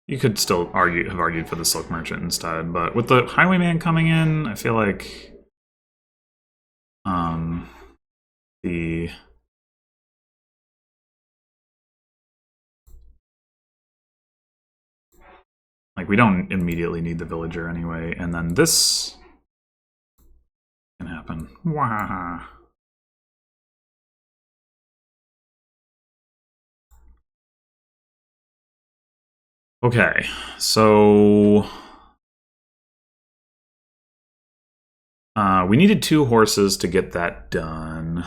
You could still have argued for the Silk Merchant instead, but with the Highwayman coming in, I feel like we don't immediately need the villager anyway, and then this can happen. Wah. Okay, so we needed 2 horses to get that done.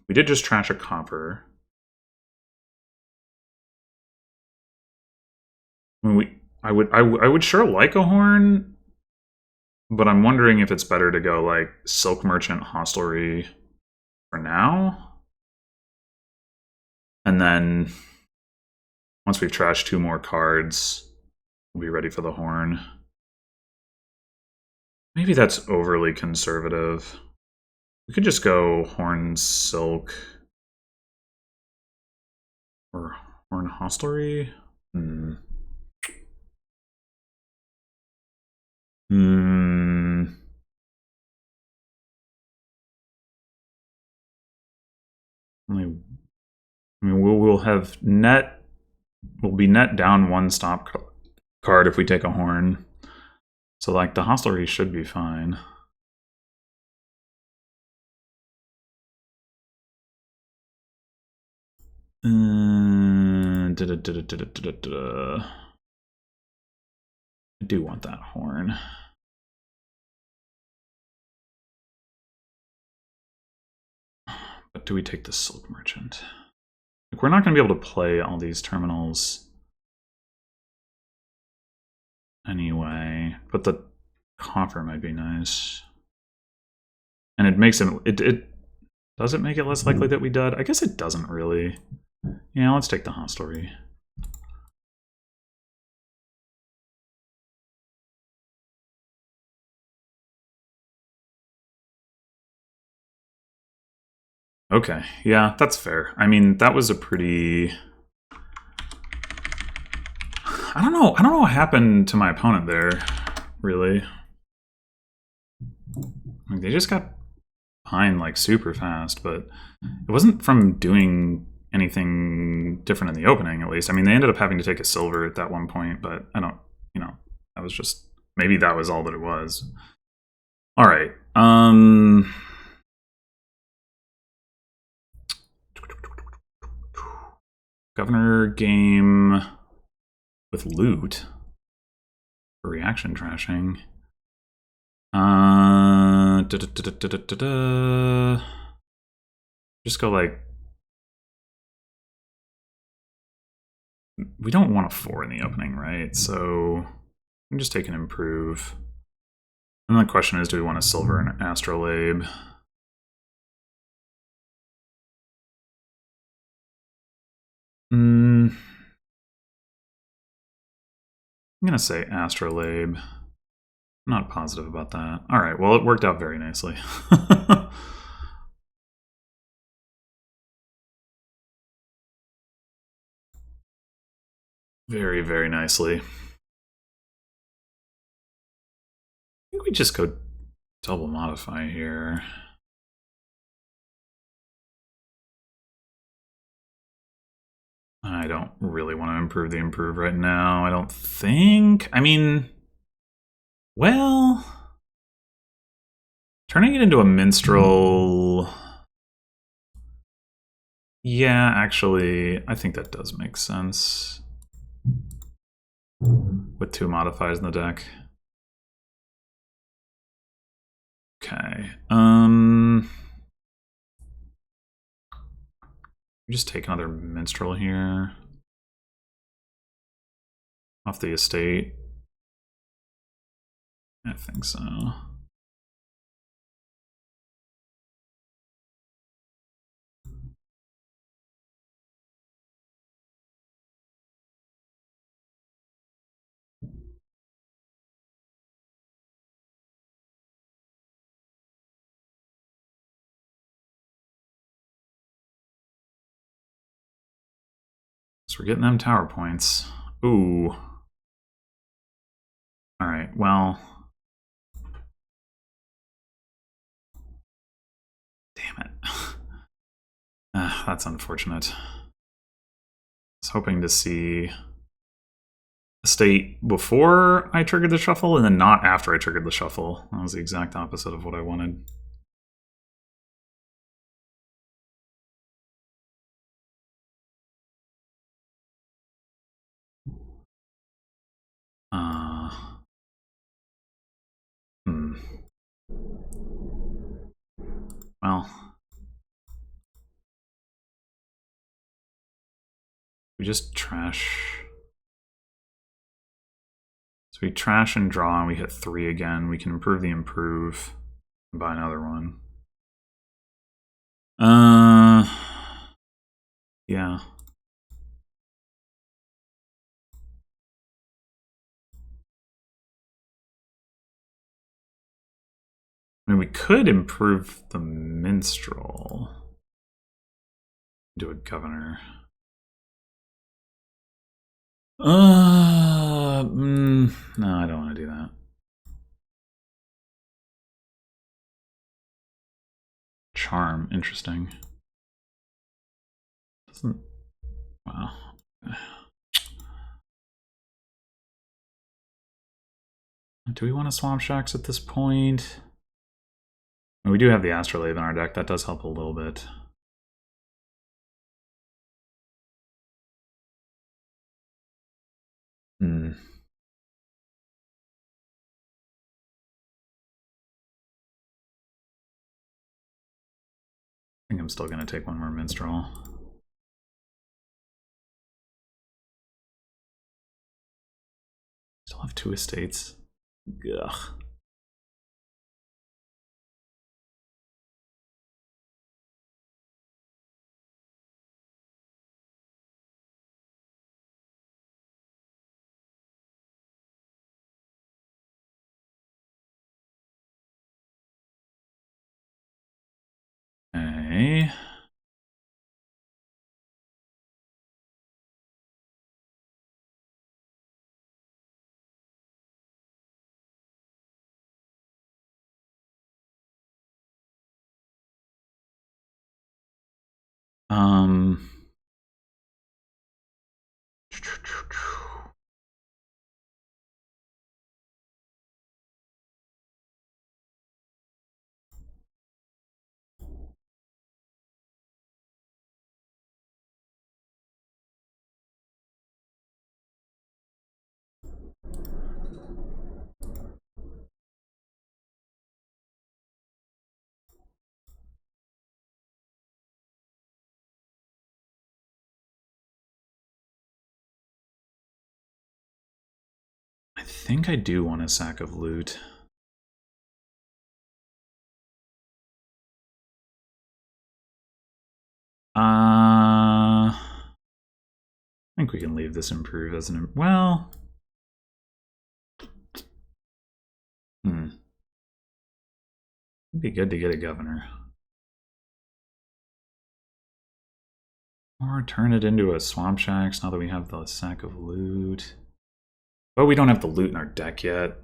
We did just trash a copper. I mean, I would sure like a horn, but I'm wondering if it's better to go like Silk Merchant Hostelry for now. And then once we've trashed 2 more cards, we'll be ready for the horn. Maybe that's overly conservative. We could just go Horn Silk or Horn Hostelry. I mean, we'll have net. We'll be net down 1 stop card if we take a horn. So, like, the hostelry should be fine. I do want that horn. But do we take the Silk Merchant? Like, we're not going to be able to play all these terminals anyway, but the copper might be nice. And it makes it does it make it less likely that we dud? I guess it doesn't really. Yeah, let's take the hostelry. Okay, yeah, that's fair. I mean, that was a pretty... I don't know what happened to my opponent there, really. Like, they just got behind like super fast, but it wasn't from doing anything different in the opening, at least. I mean, they ended up having to take a silver at that one point, but I don't, that was just, maybe that was all that it was. All right. Governor game with loot for reaction trashing. Just go like, we don't want a 4 in the opening, right? So I'm just take an improve. And the question is, do we want a silver and astrolabe? I'm gonna say astrolabe. I'm not positive about that. All right, well, it worked out very nicely. Very, very nicely. I think we just go double modify here. I don't really want to improve the improve right now, I don't think. I mean, well, turning it into a minstrel... Yeah, actually, I think that does make sense. With 2 modifiers in the deck. Okay. Just take another minstrel here. Off the estate. I think so. So we're getting them tower points. Ooh. Alright, well... Damn it. That's unfortunate. I was hoping to see a state before I triggered the shuffle, and then not after I triggered the shuffle. That was the exact opposite of what I wanted. Well... We just trash... So we trash and draw, and we hit 3 again. We can improve the improve and buy another one. Yeah. I mean, we could improve the minstrel. Do a governor. No, I don't want to do that. Charm, interesting. Doesn't... Wow. Do we want to swamp shacks at this point? We do have the astrolabe in our deck. That does help a little bit. I think I'm still going to take one more minstrel. Still have 2 estates. Ugh. Okay. I think I do want a sack of loot. I think we can leave this improve as an... Well... It'd be good to get a governor. Or turn it into a swamp shacks now that we have the sack of loot. But we don't have the loot in our deck yet.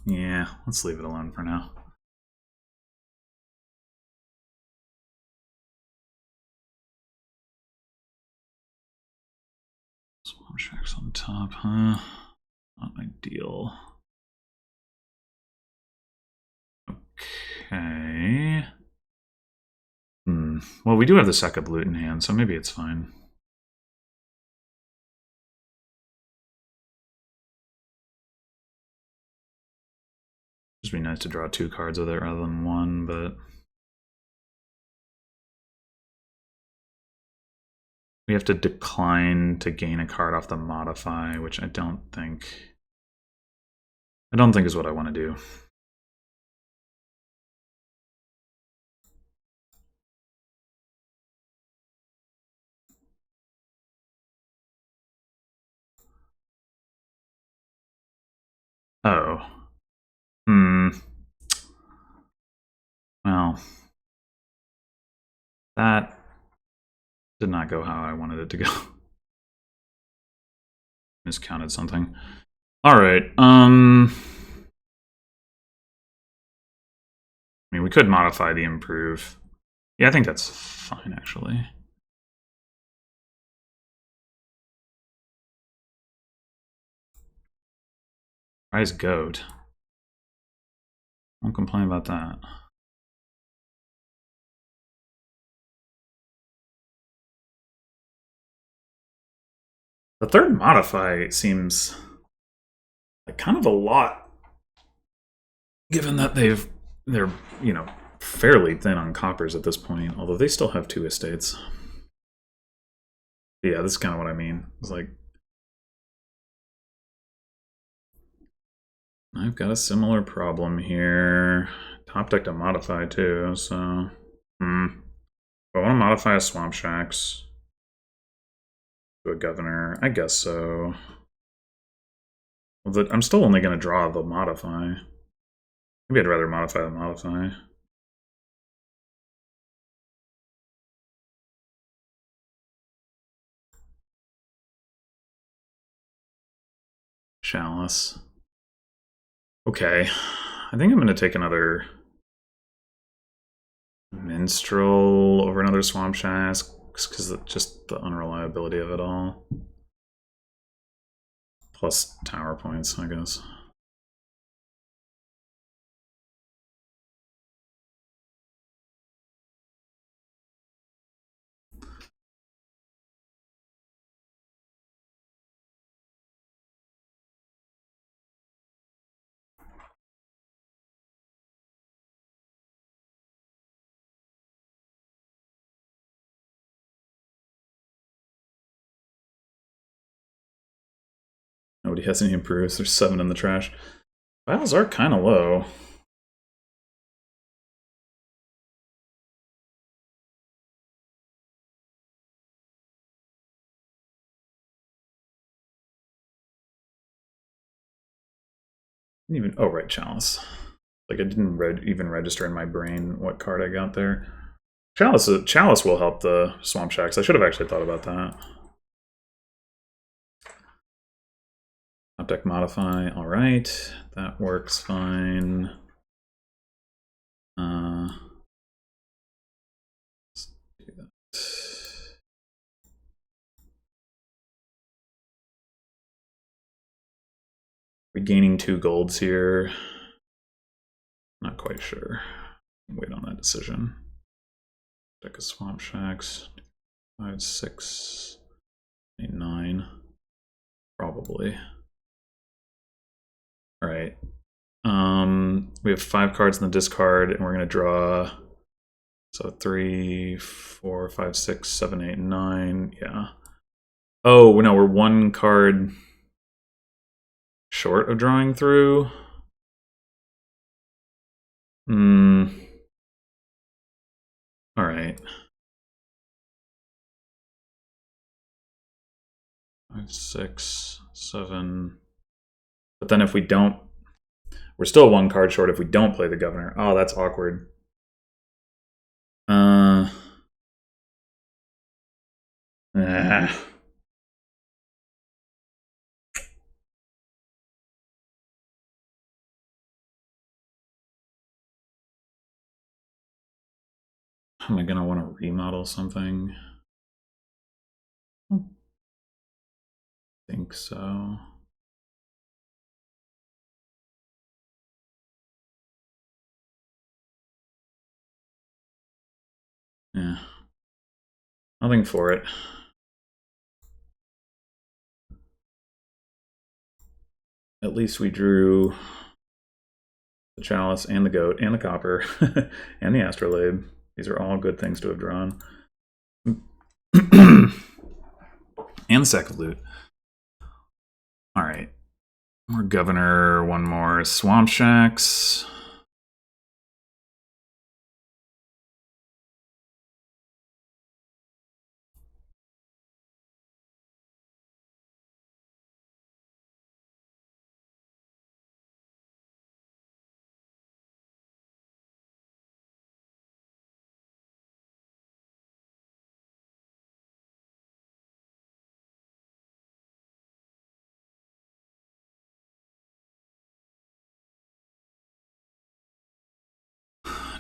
Yeah, let's leave it alone for now. Swamp shacks on top, huh? Not ideal. Okay. Well, we do have the sack of loot in hand, so maybe it's fine. Just be nice to draw 2 cards with it rather than 1, but... We have to decline to gain a card off the modify, which I don't think is what I want to do. Oh. Well, that did not go how I wanted it to go. Miscounted something. Alright, I mean, we could modify the improve. Yeah, I think that's fine, actually. Prize goat. Won't complain about that. The third modify seems like kind of a lot, given that they're you know, fairly thin on coppers at this point, although they still have 2 estates. But yeah, this is kind of what I mean. It's like I've got a similar problem here. Top deck to modify too, so I want to modify a swamp shacks to a governor. I guess so. Well, I'm still only going to draw the modify. Maybe I'd rather modify the modify. Chalice. Okay, I think I'm going to take another Minstrel over another Swamp Shacks because of just the unreliability of it all. Plus tower points, I guess. Nobody has any improves. There's 7 in the trash. Files are kind of low. Even oh right, Chalice. Like I didn't even register in my brain what card I got there. Chalice will help the Swamp Shacks. I should have actually thought about that. Top deck modify. All right, that works fine. Let's do that. We're gaining 2 golds here. Not quite sure. Wait on that decision. Deck of Swamp Shacks. 5, 6, 8, 9. Probably. All right. We have 5 cards in the discard, and we're going to draw. So 3, 4, 5, 6, 7, 8, 9. Yeah. Oh no, we're 1 card short of drawing through. All right. 5, 6, 7. But then if we don't, we're still 1 card short if we don't play the governor. Oh, that's awkward. Am I gonna want to remodel something? I think so. Yeah. Nothing for it. At least we drew the chalice and the goat and the copper and the astrolabe. These are all good things to have drawn. And the sack of loot. All right. More governor, 1 more swamp shacks.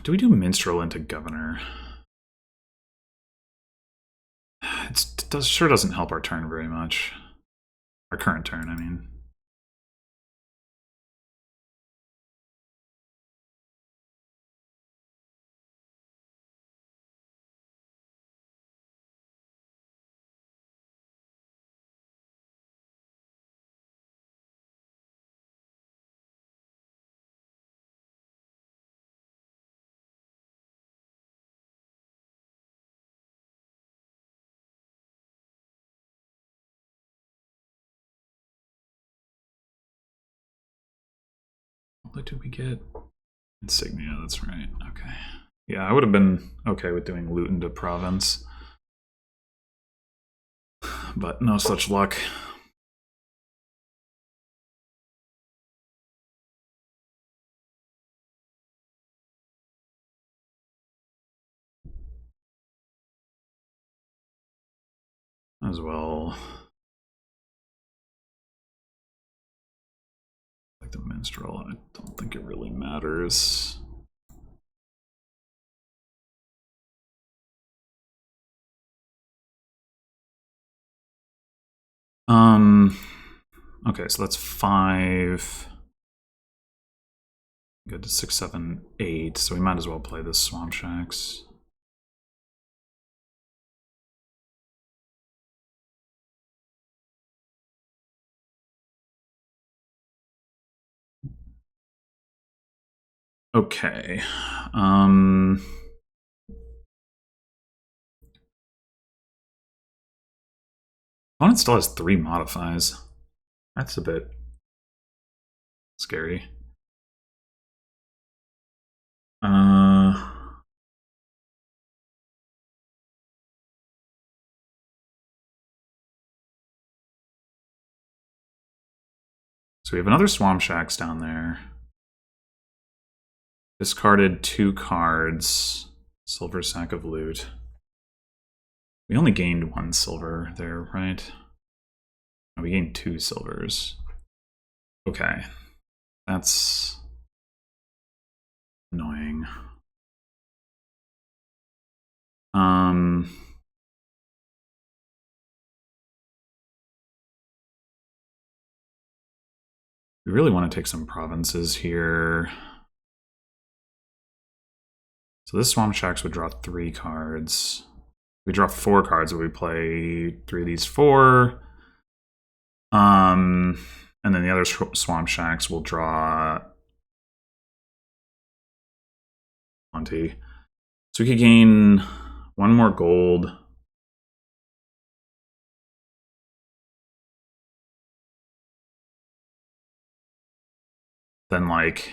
Do we do minstrel into governor? It sure doesn't help our turn very much. Our current turn, I mean. What did we get? Insignia, that's right. Okay. Yeah, I would have been okay with doing loot into province. But no such luck. As well. Like the minstrel, I don't think it really matters. Okay, so that's 5. Good to 6, 7, 8. So we might as well play this swamp shacks. Okay. Opponent still has 3 modifies. That's a bit scary. So we have another swamp shacks down there. Discarded 2 cards. Silver sack of loot. We only gained 1 silver there, right? No, we gained 2 silvers. Okay. That's annoying. We really want to take some provinces here. So this swamp shacks would draw 3 cards. We draw 4 cards, but we play 3 of these 4. And then the other swamp shacks will draw 20. So we could gain 1 more gold. Then like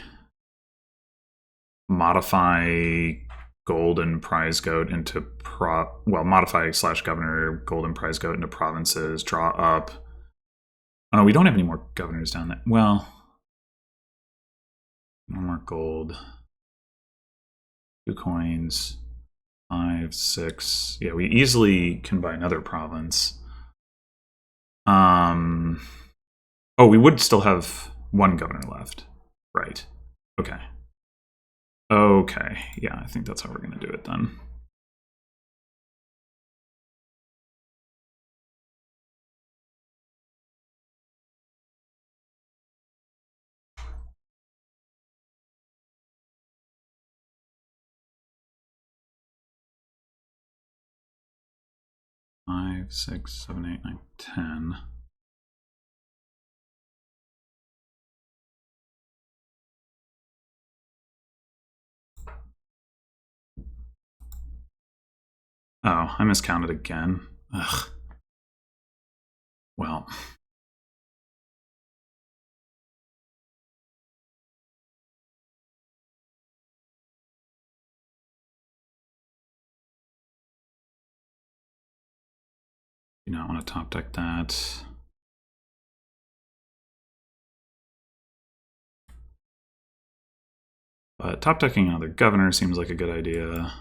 modify gold and prize goat into modify /governor gold and prize goat into provinces, draw up Oh, no, we don't have any more governors down there. Well, no more gold. 2 coins. 5, 6. Yeah, we easily can buy another province. Oh, we would still have 1 governor left. Right. Okay. Okay. Yeah, I think that's how we're going to do it then. Five, 6, 7, 8, 9, 10. Oh, I miscounted again. Ugh. Well. You not want to top deck that. But top decking another governor seems like a good idea.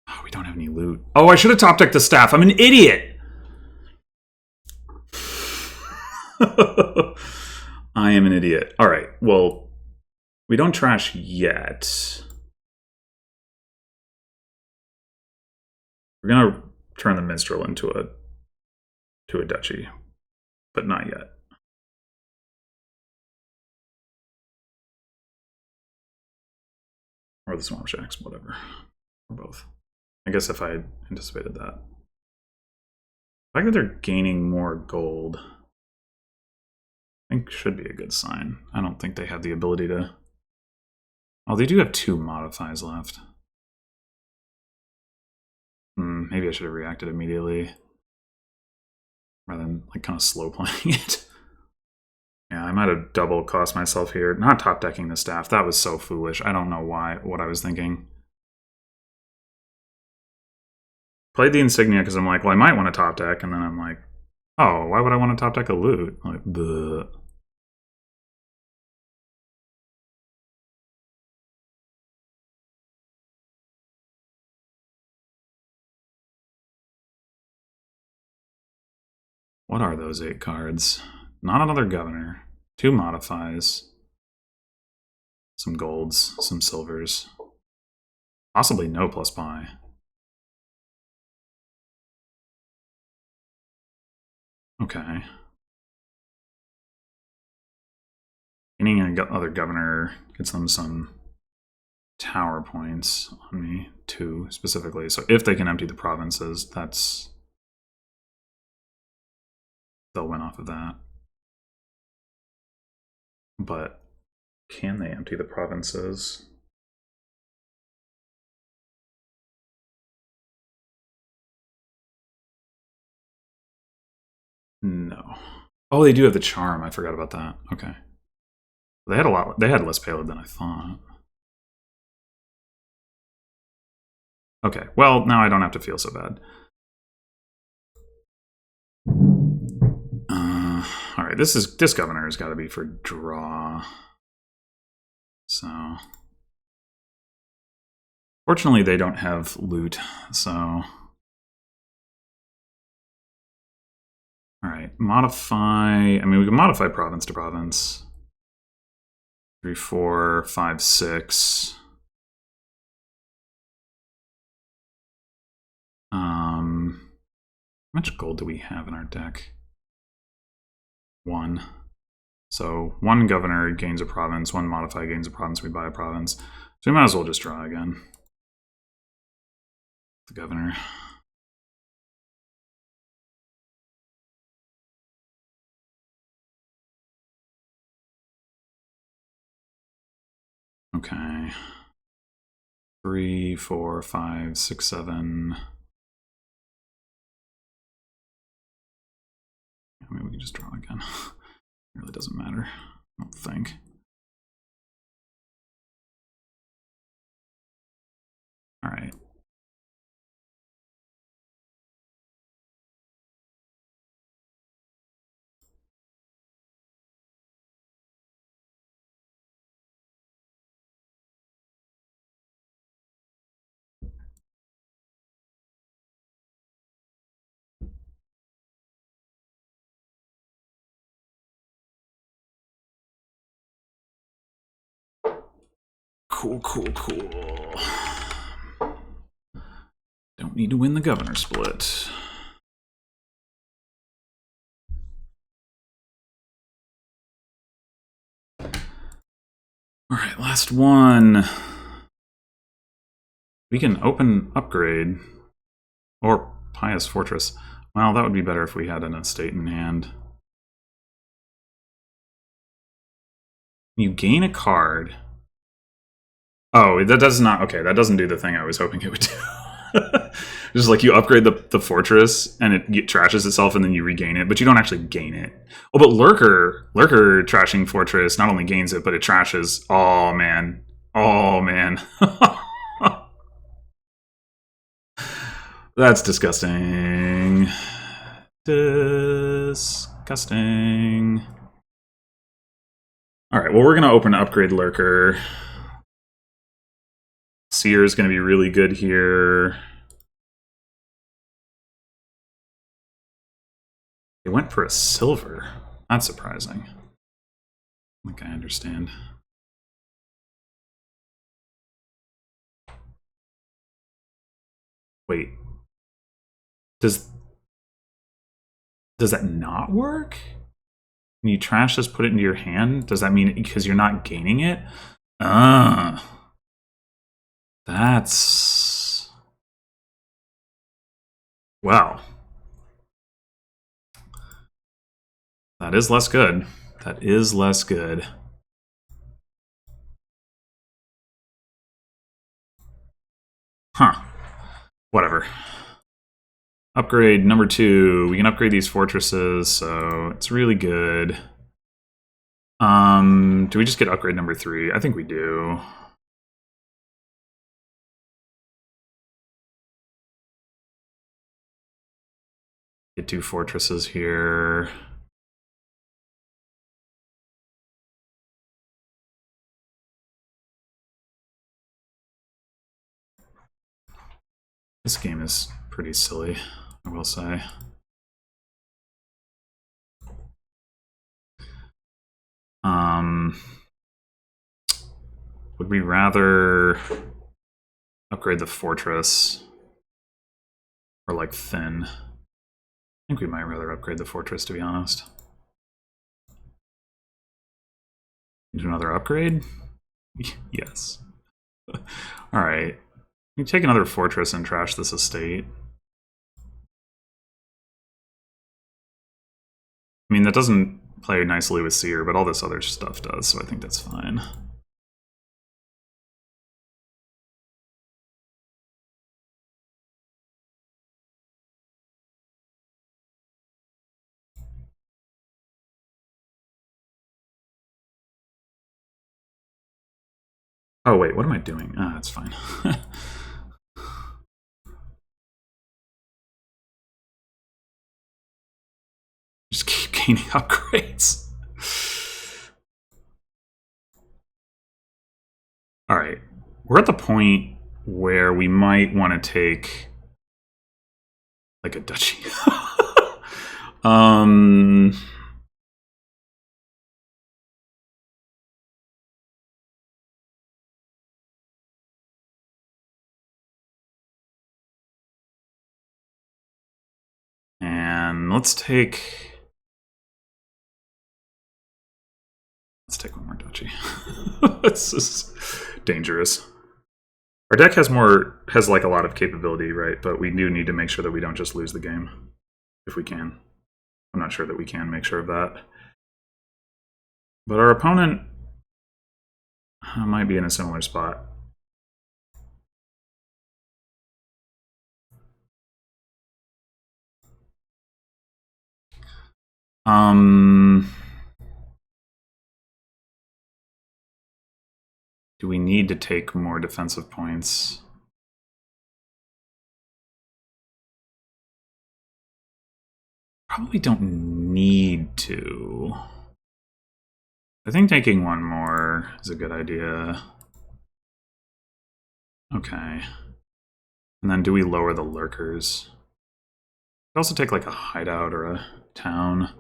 Oh, we don't have any loot. Oh, I should have top decked the staff. I'm an idiot. I am an idiot. All right. Well, we don't trash yet. We're gonna turn the minstrel into a duchy, but not yet. Or the swamp shacks, whatever. Or both. I guess if I had anticipated that. The fact that they're gaining more gold, I think should be a good sign. I don't think they have the ability to... Oh, they do have 2 modifies left. Maybe I should have reacted immediately rather than like kind of slow playing it. Yeah, I might have double cost myself here. Not top decking the staff. That was so foolish. I don't know what I was thinking. Played the insignia because I'm like, well, I might want to top deck, and then I'm like, oh, why would I want to top deck a loot? Like, bleh. What are those 8 cards? Not another governor. 2 modifies. Some golds, some silvers. Possibly no plus buy. Okay. Getting another governor gets them some tower points on me, 2 specifically. So if they can empty the provinces, they'll win off of that. But can they empty the provinces? No. Oh, they do have the charm. I forgot about that. Okay. They had a lot. They had less payload than I thought. Okay. Well, now I don't have to feel so bad. All right. This governor has got to be for draw. So, fortunately, they don't have loot. So, all right. Modify. I mean, we can modify province to province. 3, 4, 5, 6. How much gold do we have in our deck? 1. So 1 governor gains a province, 1 modify gains a province, we buy a province. So we might as well just draw again. The governor. Okay. 3, 4, 5, 6, 7. I mean, we can just draw again. It really doesn't matter, I don't think. All right. Cool, cool, cool. Don't need to win the governor split. All right, last one. We can open upgrade or Pious Fortress. Well, that would be better if we had an estate in hand. You gain a card. Oh, that does not. Okay, that doesn't do the thing I was hoping it would do. Just like you upgrade the fortress and it trashes itself and then you regain it, but you don't actually gain it. Oh, but Lurker trashing fortress not only gains it, but it trashes. Oh man. Oh man. That's disgusting. Disgusting. All right, well, we're going to open upgrade Lurker. Seer is going to be really good here. They went for a silver. That's surprising. I think I understand. Wait. Does that not work? When you trash this, put it into your hand? Does that mean because you're not gaining it? That's... Wow. That is less good. That is less good. Huh. Whatever. Upgrade number 2. We can upgrade these fortresses, so it's really good. Do we just get upgrade number 3? I think we do. Get 2 fortresses here. This game is pretty silly, I will say. Would we rather upgrade the fortress or like thin? I think we might rather upgrade the fortress, to be honest. Need another upgrade? Yes. Alright. We take another fortress and trash this estate. I mean, that doesn't play nicely with Seer, but all this other stuff does, so I think that's fine. Oh wait, what am I doing? Ah, that's fine. Just keep gaining upgrades. Alright, we're at the point where we might want to take like a duchy. And let's take one more duchy. This is dangerous. Our deck has like a lot of capability, right? But we do need to make sure that we don't just lose the game if we can. I'm not sure that we can make sure of that. But our opponent might be in a similar spot. Do we need to take more defensive points? Probably don't need to. I think taking one more is a good idea. Okay. And then do we lower the lurkers? We also take like a hideout or a town.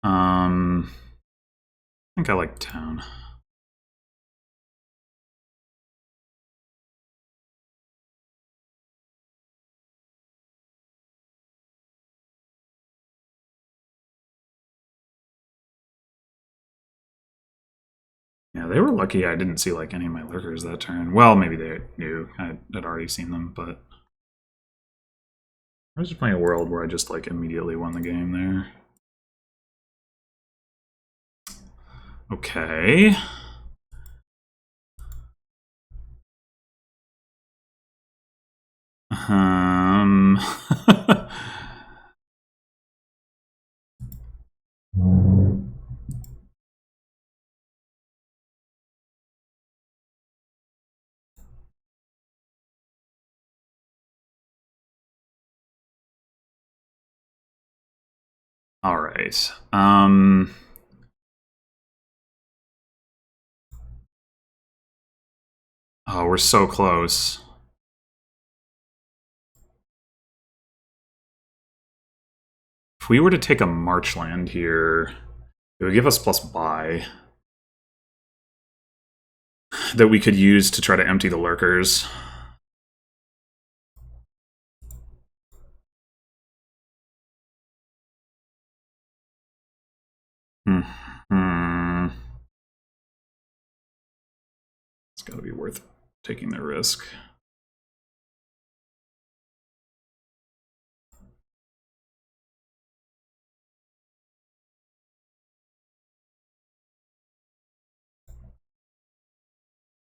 I think I like town. Yeah, they were lucky I didn't see like any of my lurkers that turn. Well, maybe they knew. I had already seen them, but I was just playing a world where I just like immediately won the game there. Okay. All right. Oh, we're so close. If we were to take a marchland here, it would give us plus buy that we could use to try to empty the lurkers. It's got to be worth taking the risk.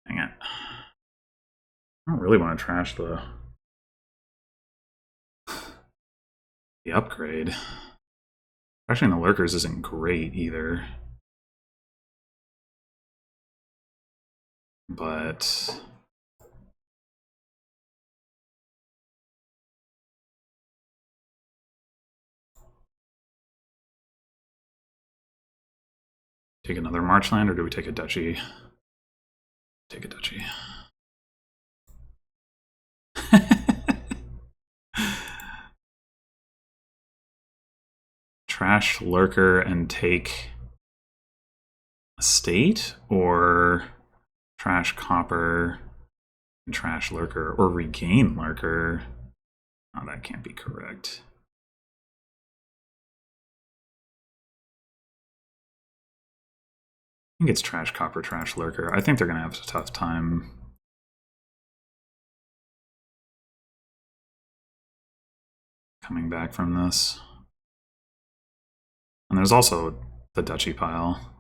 Dang it. I don't really want to trash the upgrade. Actually, the lurkers isn't great either. But take another marchland, or do we take a duchy? Take a duchy. Trash lurker and take a state, or trash copper and trash lurker, or regain lurker. Oh, that can't be correct. I think it's trash copper, trash lurker. I think they're going to have a tough time coming back from this. And there's also the duchy pile.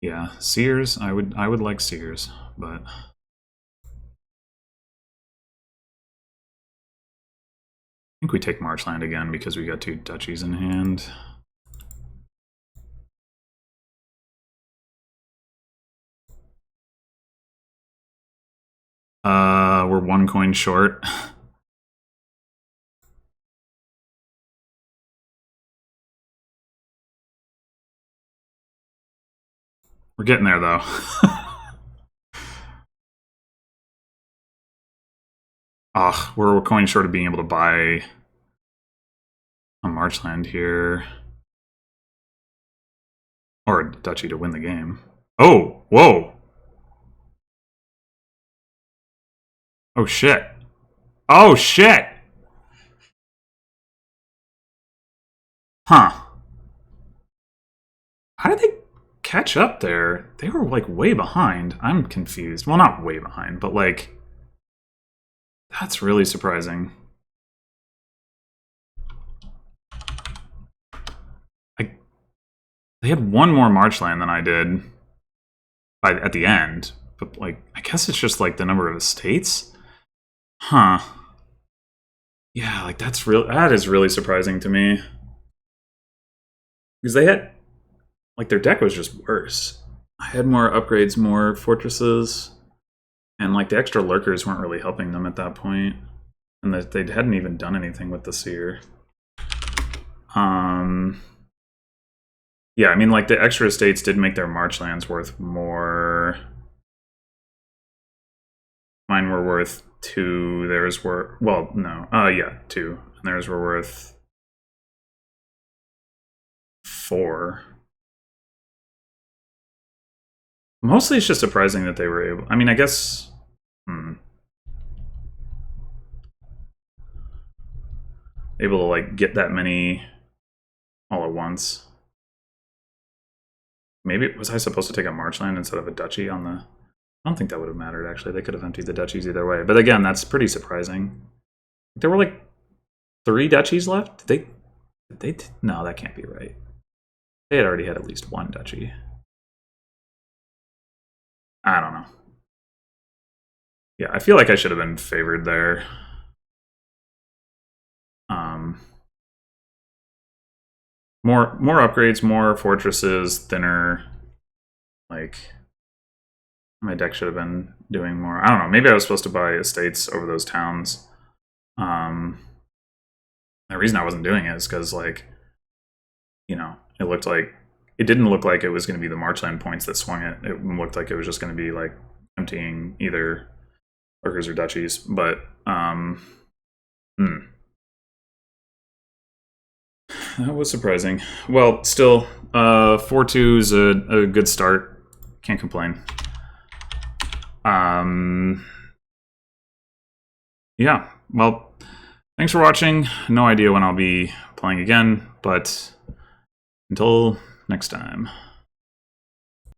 Yeah, Sears, I would like Sears, but I think we take Marchland again because we got two duchies in hand. We're one coin short. We're getting there, though. We're a coin short of being able to buy a Marchland here. Or a duchy to win the game. Oh, whoa! Oh, shit. Oh, shit! Huh. How did they catch up there? They were, like, way behind. I'm confused. Well, not way behind, but, like... That's really surprising. They had one more marchland than I did at the end. But, like, I guess it's just, like, the number of estates? Huh. Yeah, like, that is really surprising to me. Because they had, like, their deck was just worse. I had more upgrades, more fortresses, and, like, the extra lurkers weren't really helping them at that point. And they hadn't even done anything with the seer. Yeah, I mean, like, the extra estates did make their marchlands worth more. Mine were worth 2. Theirs were, well, no. Yeah, 2. And theirs were worth 4. Mostly it's just surprising that they were able... I mean, I guess... Able to, like, get that many all at once. Maybe, was I supposed to take a marchland instead of a duchy on the... I don't think that would have mattered, actually. They could have emptied the duchies either way. But again, that's pretty surprising. There were, like, 3 duchies left? No, that can't be right. They had already had at least 1 duchy. I don't know. Yeah, I feel like I should have been favored there. More upgrades, more fortresses, thinner. Like, my deck should have been doing more. I don't know. Maybe I was supposed to buy estates over those towns. The reason I wasn't doing it is because, like, you know, it didn't look like it was going to be the marchland points that swung it. It looked like it was just going to be, like, emptying either lurkers or duchies. But that was surprising. Well, still, 4-2 is a good start. Can't complain. Yeah, well, thanks for watching. No idea when I'll be playing again, but until next time.